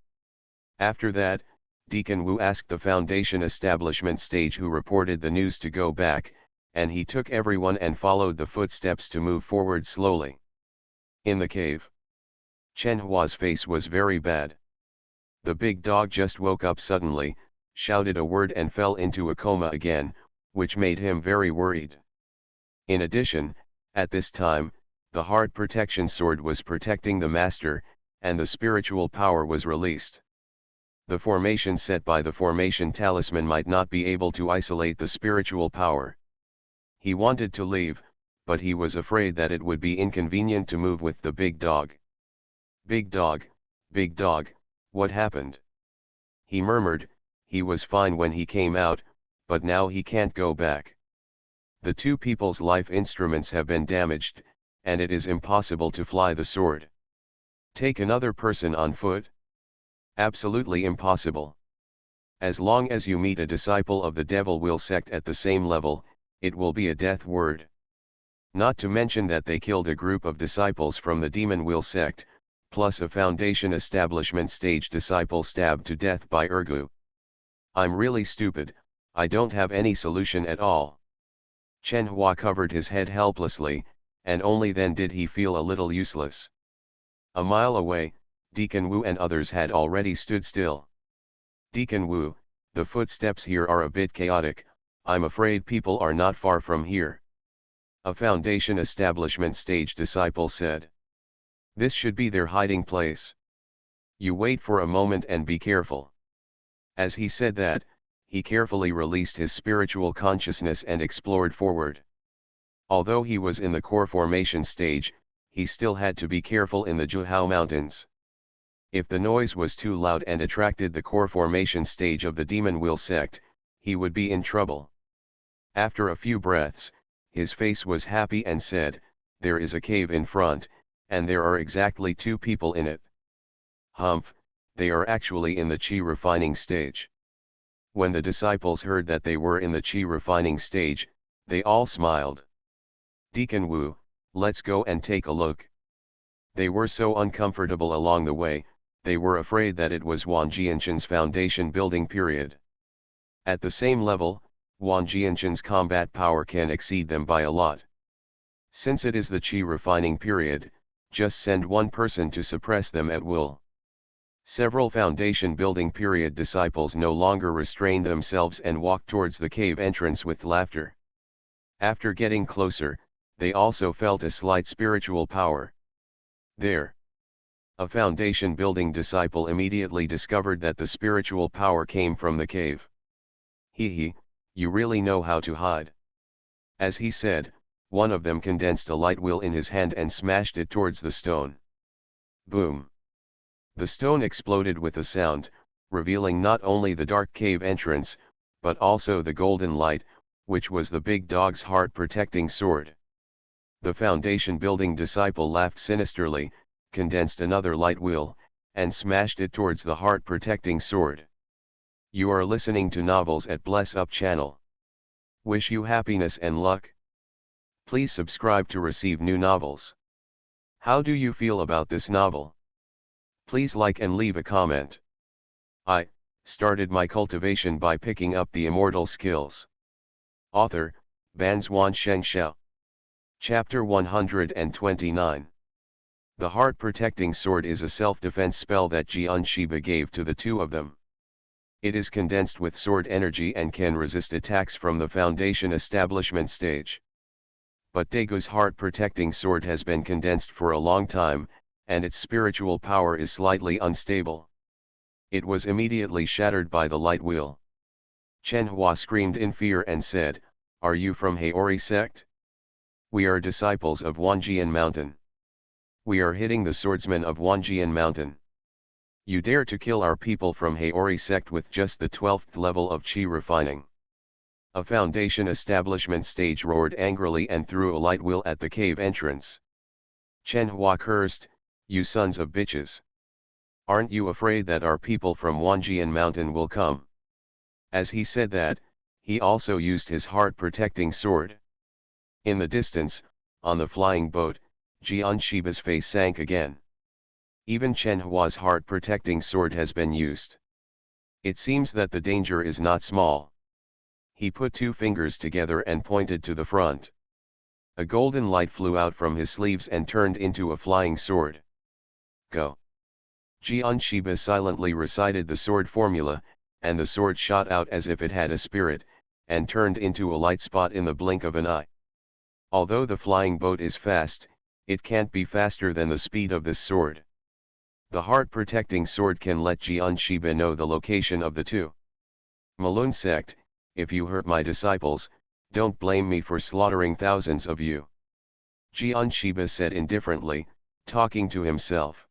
After that, Deacon Wu asked the foundation establishment stage who reported the news to go back, and he took everyone and followed the footsteps to move forward slowly. In the cave, Chen Hua's face was very bad. The big dog just woke up suddenly, shouted a word and fell into a coma again, which made him very worried. In addition, at this time, the heart protection sword was protecting the master, and the spiritual power was released. The formation set by the formation talisman might not be able to isolate the spiritual power. He wanted to leave, but he was afraid that it would be inconvenient to move with the big dog. Big dog, what happened? He murmured, he was fine when he came out, but now he can't go back. The 2 people's life instruments have been damaged, and it is impossible to fly the sword. Take another person on foot? Absolutely impossible. As long as you meet a disciple of the Devil Wheel sect at the same level, it will be a death word. Not to mention that they killed a group of disciples from the Demon Wheel sect, plus a foundation establishment stage disciple stabbed to death by Urgu. I'm really stupid, I don't have any solution at all. Chen Hua covered his head helplessly, and only then did he feel a little useless. A mile away, Deacon Wu and others had already stood still. Deacon Wu, the footsteps here are a bit chaotic, I'm afraid people are not far from here. A foundation establishment stage disciple said. This should be their hiding place. You wait for a moment and be careful. As he said that, he carefully released his spiritual consciousness and explored forward. Although he was in the core formation stage, he still had to be careful in the Juhao Mountains. If the noise was too loud and attracted the core formation stage of the Demon Wheel sect, he would be in trouble. After a few breaths, his face was happy and said, there is a cave in front, and there are exactly 2 people in it. Humph, they are actually in the Qi refining stage. When the disciples heard that they were in the Qi refining stage, they all smiled. Deacon Wu, let's go and take a look. They were so uncomfortable along the way, they were afraid that it was Wang Jianshan's foundation building period. At the same level, Wang Jianshan's combat power can exceed them by a lot. Since it is the Qi refining period, just send one person to suppress them at will. Several foundation building period disciples no longer restrained themselves and walked towards the cave entrance with laughter. After getting closer, they also felt a slight spiritual power. There. A foundation building disciple immediately discovered that the spiritual power came from the cave. He, you really know how to hide. As he said, one of them condensed a light wheel in his hand and smashed it towards the stone. Boom. The stone exploded with a sound, revealing not only the dark cave entrance, but also the golden light, which was the big dog's heart-protecting sword. The foundation building disciple laughed sinisterly, condensed another light wheel, and smashed it towards the heart-protecting sword. You are listening to Novels at Bless Up channel. Wish you happiness and luck. Please subscribe to receive new novels. How do you feel about this novel? Please like and leave a comment. I started my cultivation by picking up the immortal skills. Author, Banzuan Xianxia. Chapter 129. The heart-protecting sword is a self-defense spell that Xianxia gave to the two of them. It is condensed with sword energy and can resist attacks from the foundation establishment stage. But Dagu's heart-protecting sword has been condensed for a long time, and its spiritual power is slightly unstable. It was immediately shattered by the light wheel. Chen Hua screamed in fear and said, "Are you from Haori sect? We are disciples of Wanjian Mountain. We are hitting the swordsmen of Wanjian Mountain. You dare to kill our people from Haori sect with just the 12th level of Qi refining." A foundation establishment stage roared angrily and threw a light wheel at the cave entrance. Chen Hua cursed, "You sons of bitches. Aren't you afraid that our people from Wanjian Mountain will come?" As he said that, he also used his heart-protecting sword. In the distance, on the flying boat, Xianxia's face sank again. Even Chen Hua's heart-protecting sword has been used. It seems that the danger is not small. He put two fingers together and pointed to the front. A golden light flew out from his sleeves and turned into a flying sword. Go. Xianxia silently recited the sword formula, and the sword shot out as if it had a spirit, and turned into a light spot in the blink of an eye. Although the flying boat is fast, it can't be faster than the speed of this sword. The heart-protecting sword can let Xianxia know the location of the two. Malun sect, if you hurt my disciples, don't blame me for slaughtering thousands of you. Xianxia said indifferently, talking to himself.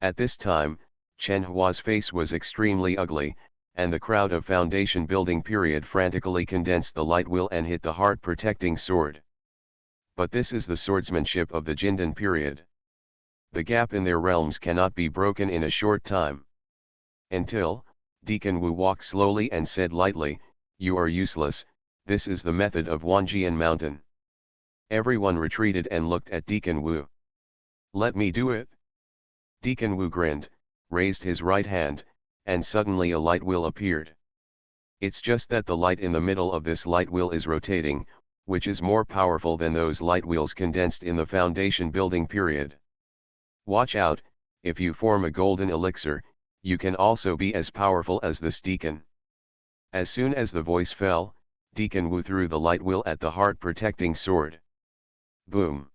At this time, Chen Hua's face was extremely ugly, and the crowd of foundation building period frantically condensed the light wheel and hit the heart-protecting sword. But this is the swordsmanship of the Jindan period. The gap in their realms cannot be broken in a short time. Until, Deacon Wu walked slowly and said lightly, "You are useless, this is the method of Wanjian Mountain." Everyone retreated and looked at Deacon Wu. "Let me do it." Deacon Wu grinned, raised his right hand, and suddenly a light wheel appeared. It's just that the light in the middle of this light wheel is rotating, which is more powerful than those light wheels condensed in the foundation building period. Watch out, if you form a golden elixir, you can also be as powerful as this deacon. As soon as the voice fell, Deacon Wu threw the light wheel at the heart-protecting sword. Boom!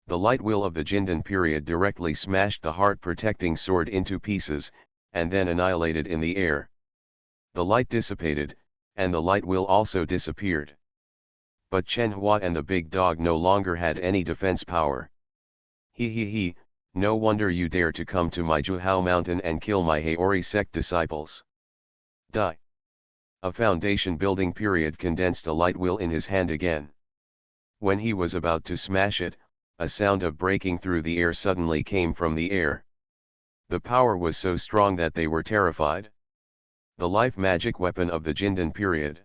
The light wheel of the Jindan period directly smashed the heart-protecting sword into pieces, and then annihilated in the air. The light dissipated, and the light wheel also disappeared. But Chen Hua and the big dog no longer had any defense power. He, no wonder you dare to come to my Juhao mountain and kill my Haori sect disciples. Die. A foundation building period condensed a light wheel in his hand again. When he was about to smash it, a sound of breaking through the air suddenly came from the air. The power was so strong that they were terrified. The life magic weapon of the Jindan period.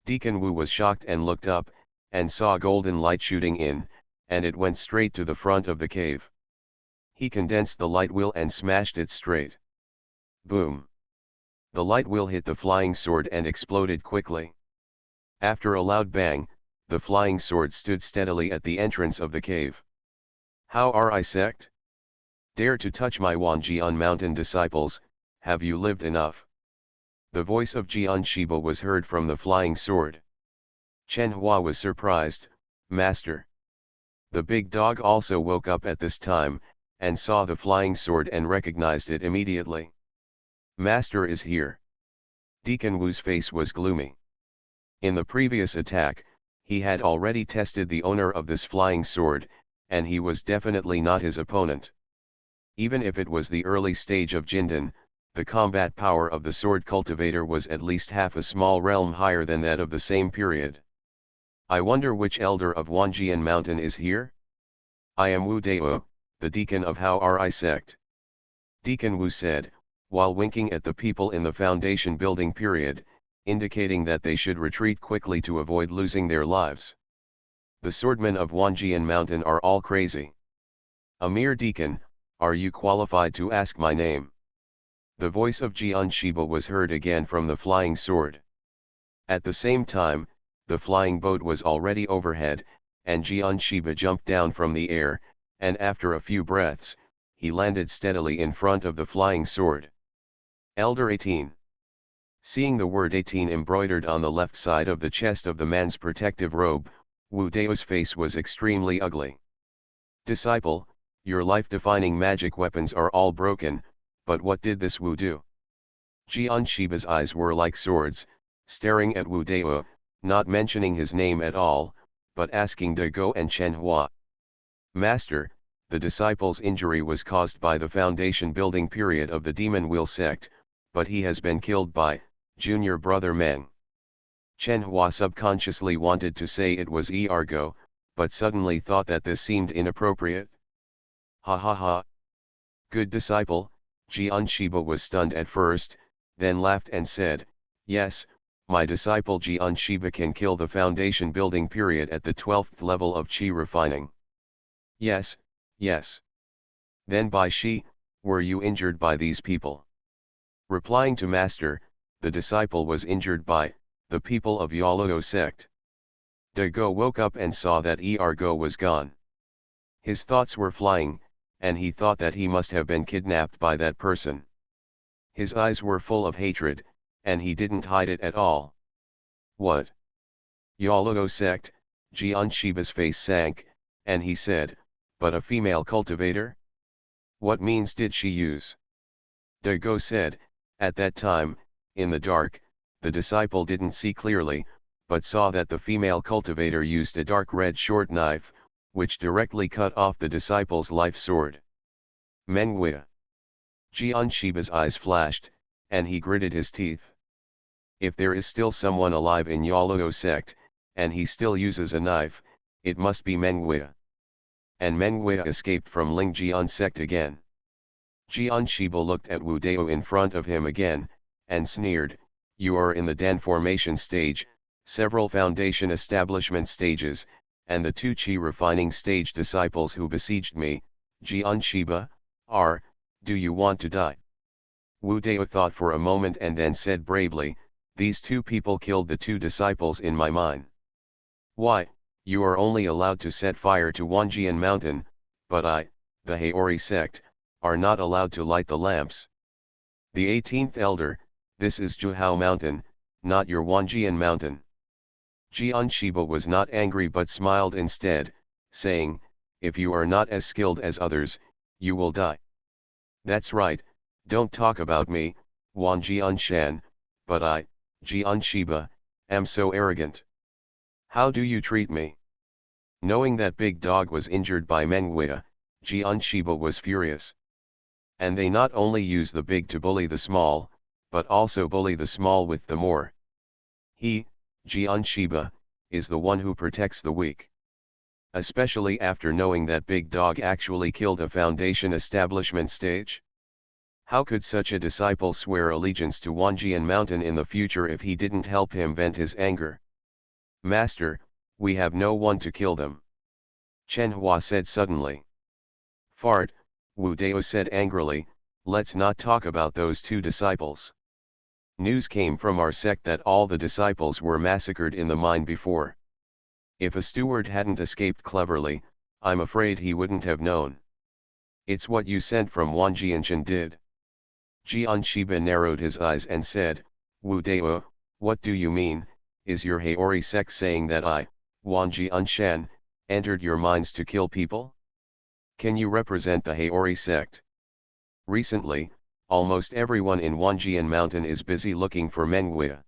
Deacon Wu was shocked and looked up, and saw golden light shooting in, and it went straight to the front of the cave. He condensed the light wheel and smashed it straight. Boom! The light will hit the flying sword and exploded quickly. After a loud bang, the flying sword stood steadily at the entrance of the cave. How are I sect? Dare to touch my Wanjian mountain disciples, have you lived enough? The voice of Xianxia was heard from the flying sword. Chen Hua was surprised, Master. The big dog also woke up at this time, and saw the flying sword and recognized it immediately. Master is here. Deacon Wu's face was gloomy. In the previous attack, he had already tested the owner of this flying sword, and he was definitely not his opponent. Even if it was the early stage of Jindan, the combat power of the sword cultivator was at least half a small realm higher than that of the same period. I wonder which elder of Wanjian Mountain is here? I am Wu Dao, the deacon of How Ri sect. Deacon Wu said, while winking at the people in the foundation building period, indicating that they should retreat quickly to avoid losing their lives. The swordmen of Wanjian Mountain are all crazy. A mere deacon, are you qualified to ask my name? The voice of Xianxia was heard again from the flying sword. At the same time, the flying boat was already overhead, and Xianxia jumped down from the air, and after a few breaths, he landed steadily in front of the flying sword. Elder 18. Seeing the word 18 embroidered on the left side of the chest of the man's protective robe, Wu Dao's face was extremely ugly. Disciple, your life-defining magic weapons are all broken, but what did this Wu do? Xianxia's eyes were like swords, staring at Wu Dao, not mentioning his name at all, but asking De Go and Chen Hua. Master, the disciple's injury was caused by the foundation building period of the Demon Wheel sect, but he has been killed by junior brother Meng. Chen Hua subconsciously wanted to say it was Ergo, but suddenly thought that this seemed inappropriate. Ha ha ha. Good disciple, Xianxia was stunned at first, then laughed and said, yes, my disciple Xianxia can kill the foundation building period at the 12th level of Qi refining. Yes, yes. Then by Shi, were you injured by these people? Replying to Master, the disciple was injured by the people of Yaluo sect. De Go woke up and saw that Ergo was gone. His thoughts were flying, and he thought that he must have been kidnapped by that person. His eyes were full of hatred, and he didn't hide it at all. What? Yaluo sect? Xianxia's face sank, and he said, but a female cultivator? What means did she use? De Go said, at that time, in the dark, the disciple didn't see clearly, but saw that the female cultivator used a dark red short knife, which directly cut off the disciple's life sword. Mengwei. Xianxia's eyes flashed, and he gritted his teeth. If there is still someone alive in Yaluo sect, and he still uses a knife, it must be Mengwei. And Mengwei escaped from Lingjian sect again. Xianxia looked at Wu Dao in front of him again, and sneered, you are in the Dan formation stage, several foundation establishment stages, and the 2 Qi refining stage disciples who besieged me, Xianxia, are, do you want to die? Wu Dao thought for a moment and then said bravely, these 2 people killed the 2 disciples in my mine. Why, you are only allowed to set fire to Wanjian Mountain, but I, the Haori sect, are not allowed to light the lamps. The 18th elder, this is Juhao Mountain, not your Wanjian Mountain. Xianxia was not angry but smiled instead, saying, if you are not as skilled as others, you will die. That's right, don't talk about me, Wanjian Shan, but I, Xianxia, am so arrogant. How do you treat me? Knowing that Big Dog was injured by Mengwei, Xianxia was furious. And they not only use the big to bully the small, but also bully the small with the more. He, Xianxia, is the one who protects the weak. Especially after knowing that Big Dog actually killed a foundation establishment stage. How could such a disciple swear allegiance to Wanjian Mountain in the future if he didn't help him vent his anger? Master, we have no one to kill them. Chen Hua said suddenly. Fart, Wu Dao said angrily, let's not talk about those 2 disciples. News came from our sect that all the disciples were massacred in the mine before. If a steward hadn't escaped cleverly, I'm afraid he wouldn't have known. It's what you sent from Wan Jianshan did. Xianxia narrowed his eyes and said, Wu Dao, what do you mean? Is your Haori sect saying that I, Wan Jianshan, entered your mines to kill people? Can you represent the Haori sect? Recently, almost everyone in Wanjian Mountain is busy looking for Mengwei.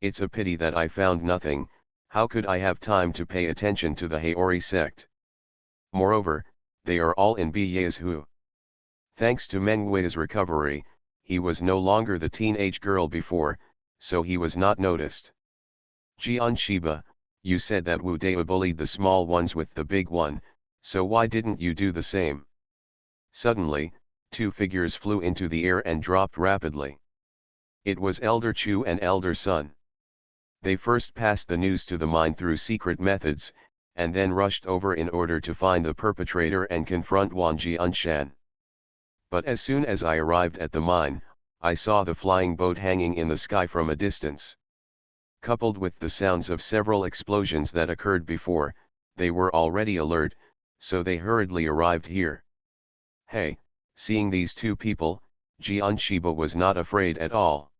It's a pity that I found nothing. How could I have time to pay attention to the Haori sect? Moreover, they are all in Beyazhu. Thanks to Mengwei's recovery, he was no longer the teenage girl before, so he was not noticed. Xianxia, you said that Wu Dao bullied the small ones with the big one, so why didn't you do the same? Suddenly, two figures flew into the air and dropped rapidly. It was Elder Chu and Elder Sun. They first passed the news to the mine through secret methods, and then rushed over in order to find the perpetrator and confront Wan Jianshan. But as soon as I arrived at the mine, I saw the flying boat hanging in the sky from a distance. Coupled with the sounds of several explosions that occurred before, they were already alert, so they hurriedly arrived here. Hey, seeing these two people, Xianxia was not afraid at all.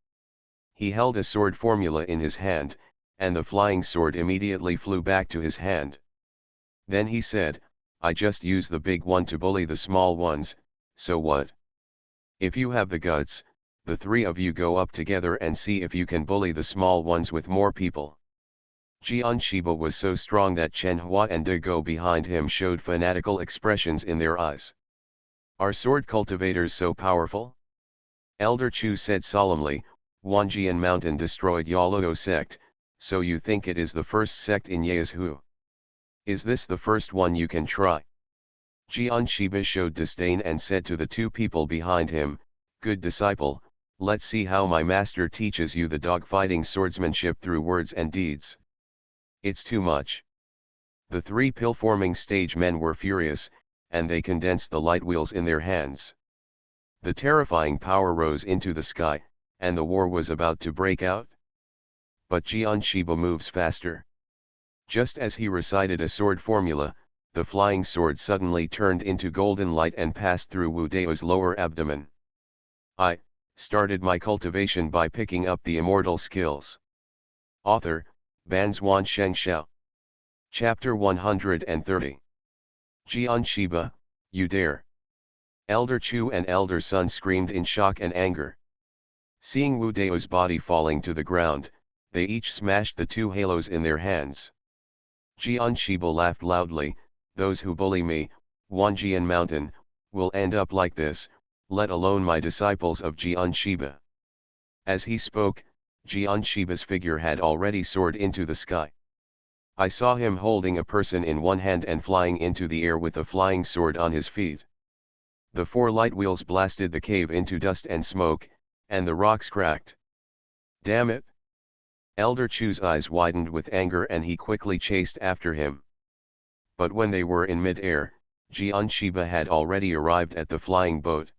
He held a sword formula in his hand, and the flying sword immediately flew back to his hand. Then he said, I just use the big one to bully the small ones, so what? If you have the guts, the three of you go up together and see if you can bully the small ones with more people. Xianxia was so strong that Chen Hua and De Go behind him showed fanatical expressions in their eyes. Are sword cultivators so powerful? Elder Chu said solemnly, Wanjian Mountain destroyed Yaluo sect, so you think it is the first sect in Yazhu? Is this the first one you can try? Xianxia showed disdain and said to the two people behind him, Good disciple, let's see how my master teaches you the dogfighting swordsmanship through words and deeds. It's too much. The three pill-forming stage men were furious, and they condensed the light wheels in their hands. The terrifying power rose into the sky, and the war was about to break out. But Xianxia moves faster. Just as he recited a sword formula, the flying sword suddenly turned into golden light and passed through Wu Dao's lower abdomen. I started my cultivation by picking up the immortal skills. Author, Banzhuan Xianxia. Chapter 130. Xianxia, you dare. Elder Chu and Elder Sun screamed in shock and anger. Seeing Wu Dao's body falling to the ground, they each smashed the two halos in their hands. Xianxia laughed loudly, those who bully me, Wanjian Mountain, will end up like this, let alone my disciples of Xianxia. As he spoke, Xianxia's figure had already soared into the sky. I saw him holding a person in one hand and flying into the air with a flying sword on his feet. The four light wheels blasted the cave into dust and smoke, and the rocks cracked. Damn it! Elder Chu's eyes widened with anger and he quickly chased after him. But when they were in mid-air, Xianxia had already arrived at the flying boat.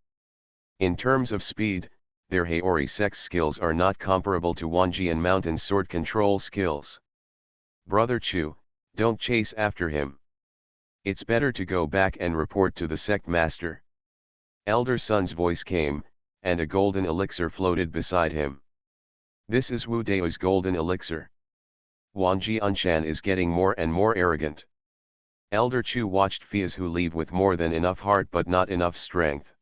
In terms of speed, their Haori sex skills are not comparable to Wanjian Mountain sword control skills. Brother Chu, don't chase after him. It's better to go back and report to the sect master. Elder Sun's voice came, and a golden elixir floated beside him. This is Wu Dao's golden elixir. Wan Jianshan is getting more and more arrogant. Elder Chu watched Fiazhu leave with more than enough heart but not enough strength.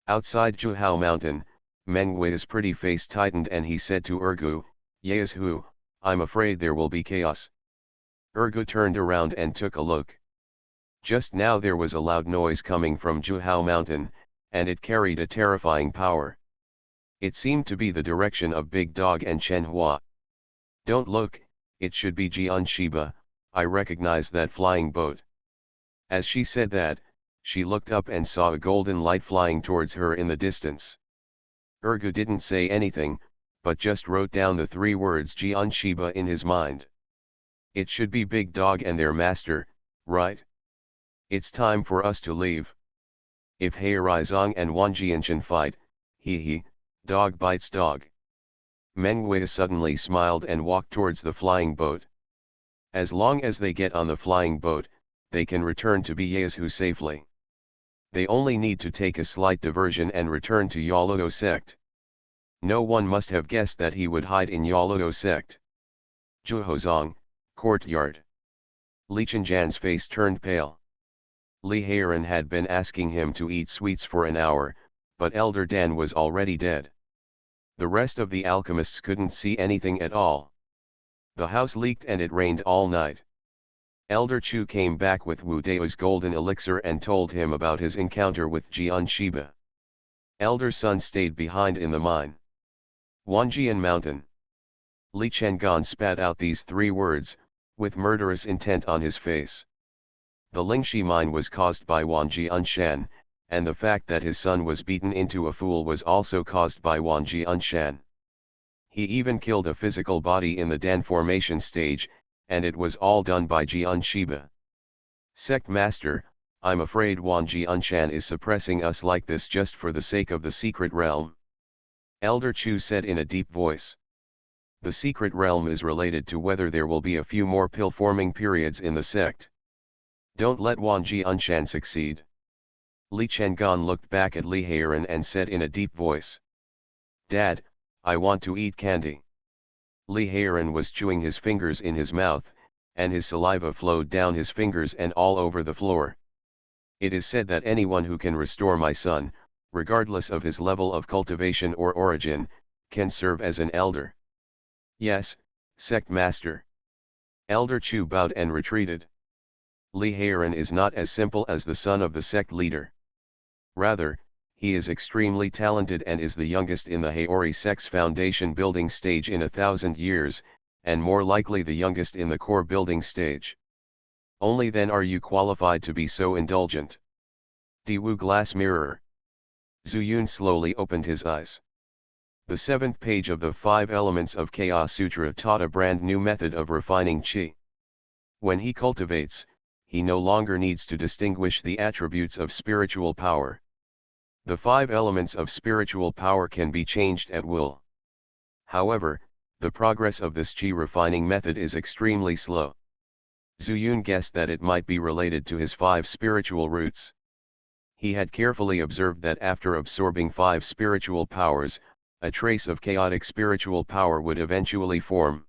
Outside Zhuhao Mountain, Mengwei's pretty face tightened and he said to Ergu, Yazhu, I'm afraid there will be chaos. Ergu turned around and took a look. Just now there was a loud noise coming from Zhuhao Mountain, and it carried a terrifying power. It seemed to be the direction of Big Dog and Chen Hua. Don't look, it should be Xianxia, I recognize that flying boat. As she said that, she looked up and saw a golden light flying towards her in the distance. Ergu didn't say anything, but just wrote down the three words Xianxia in his mind. It should be Big Dog and their master, right? It's time for us to leave. If Heizong and Wanjianshan fight, dog bites dog. Meng Wei suddenly smiled and walked towards the flying boat. As long as they get on the flying boat, they can return to Beiyahu safely. They only need to take a slight diversion and return to Yaluo sect. No one must have guessed that he would hide in Yaluo sect. Zhuhozong, courtyard. Li Chenjan's face turned pale. Li Heiran had been asking him to eat sweets for an hour, but Elder Dan was already dead. The rest of the alchemists couldn't see anything at all. The house leaked and it rained all night. Elder Chu came back with Wu Dao's golden elixir and told him about his encounter with Xianxia. Elder Sun stayed behind in the mine. Wanjian Mountain. Li Chengan spat out these 3 words, with murderous intent on his face. The Lingxi mine was caused by Wanjianshan, and the fact that his son was beaten into a fool was also caused by Wanjianshan. He even killed a physical body in the Dan formation stage, and it was all done by Jianshiba. Sect Master, I'm afraid Wanjianshan is suppressing us like this just for the sake of the secret realm. Elder Chu said in a deep voice. The secret realm is related to whether there will be a few more pill-forming periods in the sect. Don't let Wanjianshan succeed. Li Chengan looked back at Li Heiran and said in a deep voice. Dad, I want to eat candy. Li Heiran was chewing his fingers in his mouth, and his saliva flowed down his fingers and all over the floor. It is said that anyone who can restore my son, regardless of his level of cultivation or origin, can serve as an elder. Yes, Sect Master. Elder Chu bowed and retreated. Li Heiran is not as simple as the son of the sect leader. Rather, he is extremely talented and is the youngest in the Haori sect's foundation building stage in 1,000 years, and more likely the youngest in the core building stage. Only then are you qualified to be so indulgent. Diwu Glass Mirror. Zuyun slowly opened his eyes. The 7th page of the 5 Elements of Chaos Sutra taught a brand new method of refining qi. When he cultivates, he no longer needs to distinguish the attributes of spiritual power. The 5 elements of spiritual power can be changed at will. However, the progress of this qi refining method is extremely slow. Zuyun guessed that it might be related to his 5 spiritual roots. He had carefully observed that after absorbing 5 spiritual powers, a trace of chaotic spiritual power would eventually form.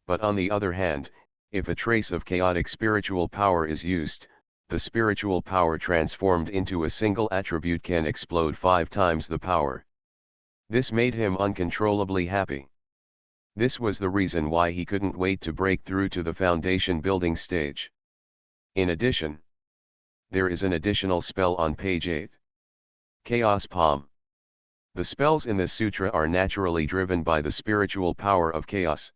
But on the other hand, if a trace of chaotic spiritual power is used, the spiritual power transformed into a single attribute can explode 5 times the power. This made him uncontrollably happy. This was the reason why he couldn't wait to break through to the foundation building stage. In addition, there is an additional spell on page 8. Chaos Palm. The spells in this sutra are naturally driven by the spiritual power of chaos.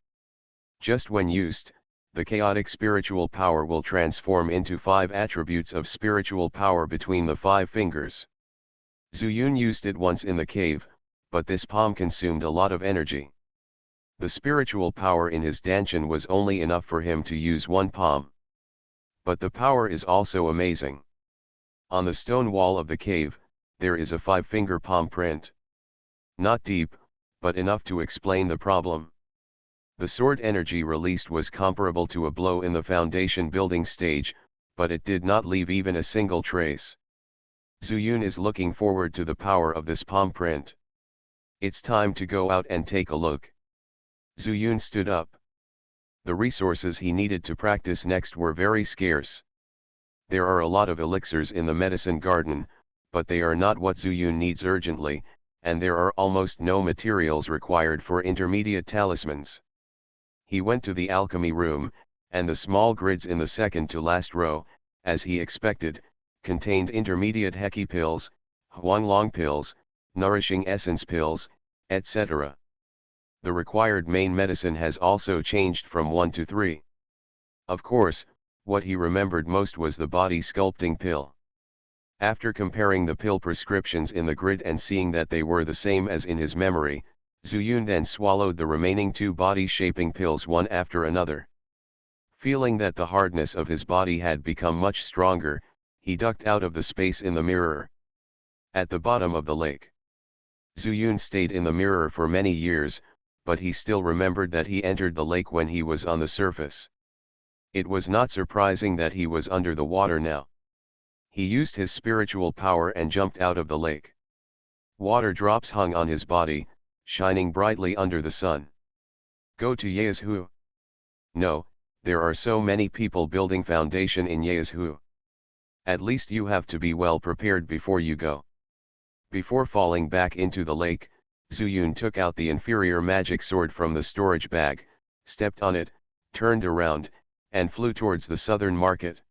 Just when used, the chaotic spiritual power will transform into 5 attributes of spiritual power between the 5 fingers. Zuyun used it once in the cave, but this palm consumed a lot of energy. The spiritual power in his danshan was only enough for him to use 1 palm. But the power is also amazing. On the stone wall of the cave, there is a 5-finger palm print. Not deep, but enough to explain the problem. The sword energy released was comparable to a blow in the foundation building stage, but it did not leave even a single trace. Zuyun is looking forward to the power of this palm print. It's time to go out and take a look. Zuyun stood up. The resources he needed to practice next were very scarce. There are a lot of elixirs in the medicine garden, but they are not what Zuyun needs urgently, and there are almost no materials required for intermediate talismans. He went to the alchemy room, and the small grids in the second to last row, as he expected, contained intermediate Heki pills, Huanglong pills, nourishing essence pills, etc. The required main medicine has also changed from 1 to 3. Of course, what he remembered most was the body sculpting pill. After comparing the pill prescriptions in the grid and seeing that they were the same as in his memory, Zuyun then swallowed the remaining 2 body-shaping pills one after another. Feeling that the hardness of his body had become much stronger, he ducked out of the space in the mirror. At the bottom of the lake. Zuyun stayed in the mirror for many years, but he still remembered that he entered the lake when he was on the surface. It was not surprising that he was under the water now. He used his spiritual power and jumped out of the lake. Water drops hung on his body, shining brightly under the sun. Go to Yazhu? No, there are so many people building foundation in Yazhu. At least you have to be well prepared before you go. Before falling back into the lake, Zuyun took out the inferior magic sword from the storage bag, stepped on it, turned around, and flew towards the southern market.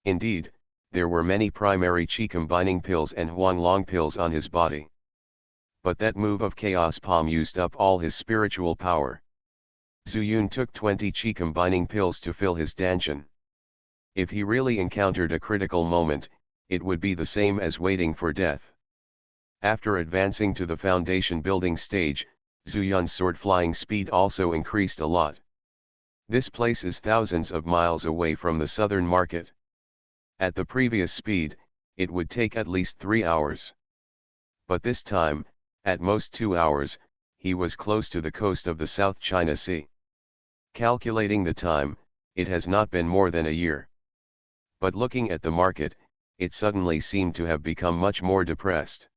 Indeed, there were many primary chi combining pills and Huanglong pills on his body. But that move of Chaos Palm used up all his spiritual power. Zuyun took 20 chi combining pills to fill his dantian. If he really encountered a critical moment, it would be the same as waiting for death. After advancing to the foundation building stage, Zuyun's sword flying speed also increased a lot. This place is thousands of miles away from the southern market. At the previous speed, it would take at least 3 hours. But this time, at most 2 hours, he was close to the coast of the South China Sea. Calculating the time, it has not been more than a year. But looking at the market, it suddenly seemed to have become much more depressed.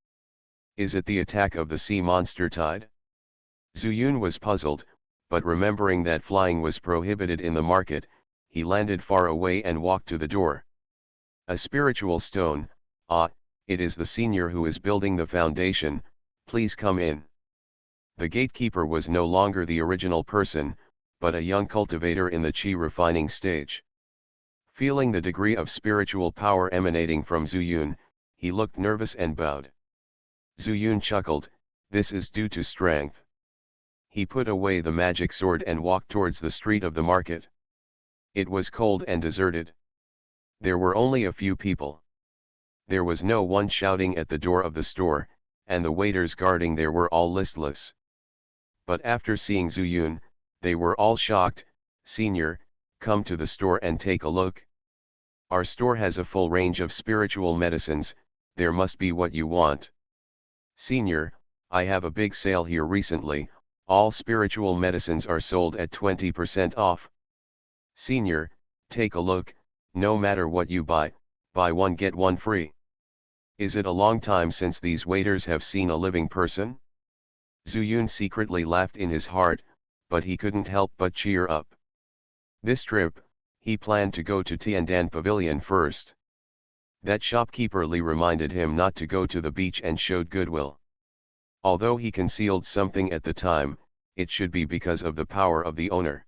Is it the attack of the sea monster tide? Zuyun was puzzled, but remembering that flying was prohibited in the market, he landed far away and walked to the door. A spiritual stone, it is the senior who is building the foundation, please come in. The gatekeeper was no longer the original person, but a young cultivator in the chi refining stage. Feeling the degree of spiritual power emanating from Zuyun, he looked nervous and bowed. Zuyun chuckled, this is due to strength. He put away the magic sword and walked towards the street of the market. It was cold and deserted. There were only a few people. There was no one shouting at the door of the store, and the waiters guarding there were all listless. But after seeing Zuyun, they were all shocked. Senior, come to the store and take a look. Our store has a full range of spiritual medicines, there must be what you want. Senior, I have a big sale here recently, all spiritual medicines are sold at 20% off. Senior, take a look, no matter what you buy one get one free. Is it a long time since these waiters have seen a living person? Zuyun secretly laughed in his heart, but he couldn't help but cheer up. This trip, he planned to go to Tiandan Pavilion first. That shopkeeper Li reminded him not to go to the beach and showed goodwill. Although he concealed something at the time, it should be because of the power of the owner.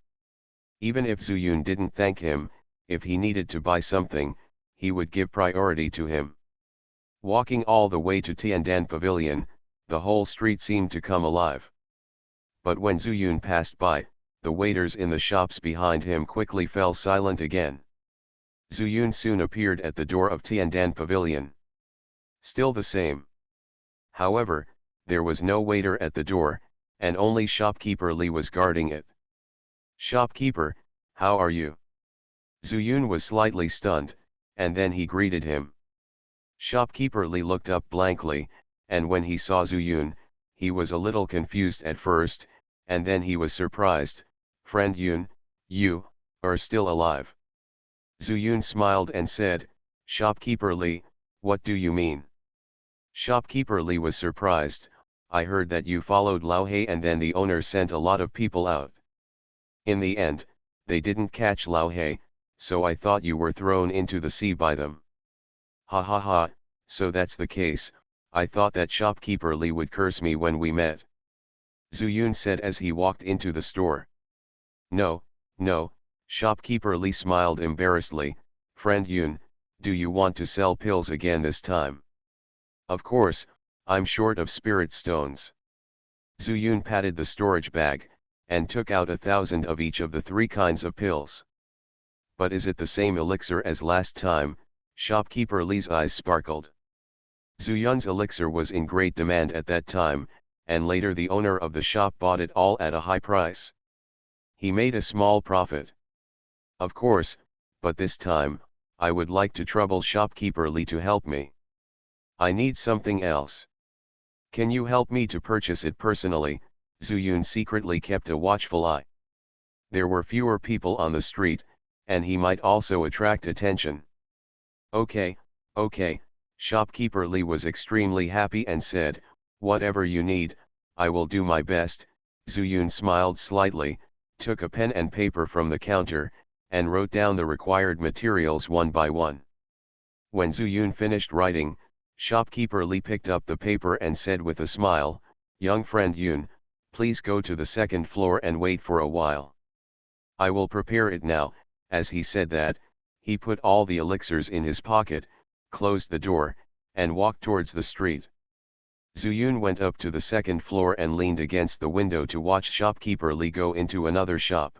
Even if Zuyun didn't thank him, if he needed to buy something, he would give priority to him. Walking all the way to Tiandan Pavilion, the whole street seemed to come alive. But when Zuyun passed by, the waiters in the shops behind him quickly fell silent again. Zuyun soon appeared at the door of Tiandan Pavilion. Still the same. However, there was no waiter at the door, and only shopkeeper Li was guarding it. Shopkeeper, how are you? Zuyun was slightly stunned, and then he greeted him. Shopkeeper Li looked up blankly, and when he saw Zuyun, he was a little confused at first, and then he was surprised. Friend Yun, you are still alive. Zuyun smiled and said, Shopkeeper Li, what do you mean? Shopkeeper Li was surprised, I heard that you followed Lao He and then the owner sent a lot of people out. In the end, they didn't catch Lao He, so I thought you were thrown into the sea by them. Ha ha ha, so that's the case, I thought that shopkeeper Li would curse me when we met. Zuyun said as he walked into the store. No, shopkeeper Li smiled embarrassedly, friend Yun, do you want to sell pills again this time? Of course, I'm short of spirit stones. Zuyun patted the storage bag, and took out 1,000 of each of the 3 kinds of pills. But is it the same elixir as last time? Shopkeeper Li's eyes sparkled. Zuyun's elixir was in great demand at that time, and later the owner of the shop bought it all at a high price. He made a small profit. Of course, but this time, I would like to trouble shopkeeper Li to help me. I need something else. Can you help me to purchase it personally? Zuyun secretly kept a watchful eye. There were fewer people on the street, and he might also attract attention. Okay, okay, shopkeeper Li was extremely happy and said, whatever you need, I will do my best. Zuyun smiled slightly, took a pen and paper from the counter, and wrote down the required materials one by one. When Zuyun finished writing, shopkeeper Li picked up the paper and said with a smile, young friend Yun, please go to the second floor and wait for a while. I will prepare it now. As he said that, he put all the elixirs in his pocket, closed the door, and walked towards the street. Zuyun went up to the second floor and leaned against the window to watch shopkeeper Li go into another shop.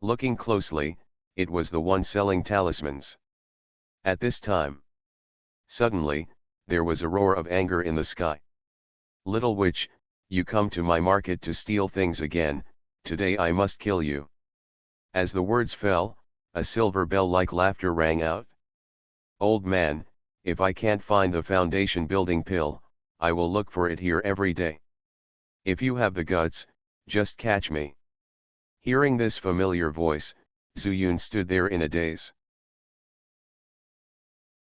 Looking closely, it was the one selling talismans. At this time, suddenly, there was a roar of anger in the sky. Little witch, you come to my market to steal things again, today I must kill you. As the words fell, a silver bell-like laughter rang out. Old man, if I can't find the foundation building pill, I will look for it here every day. If you have the guts, just catch me. Hearing this familiar voice, Zuyun stood there in a daze.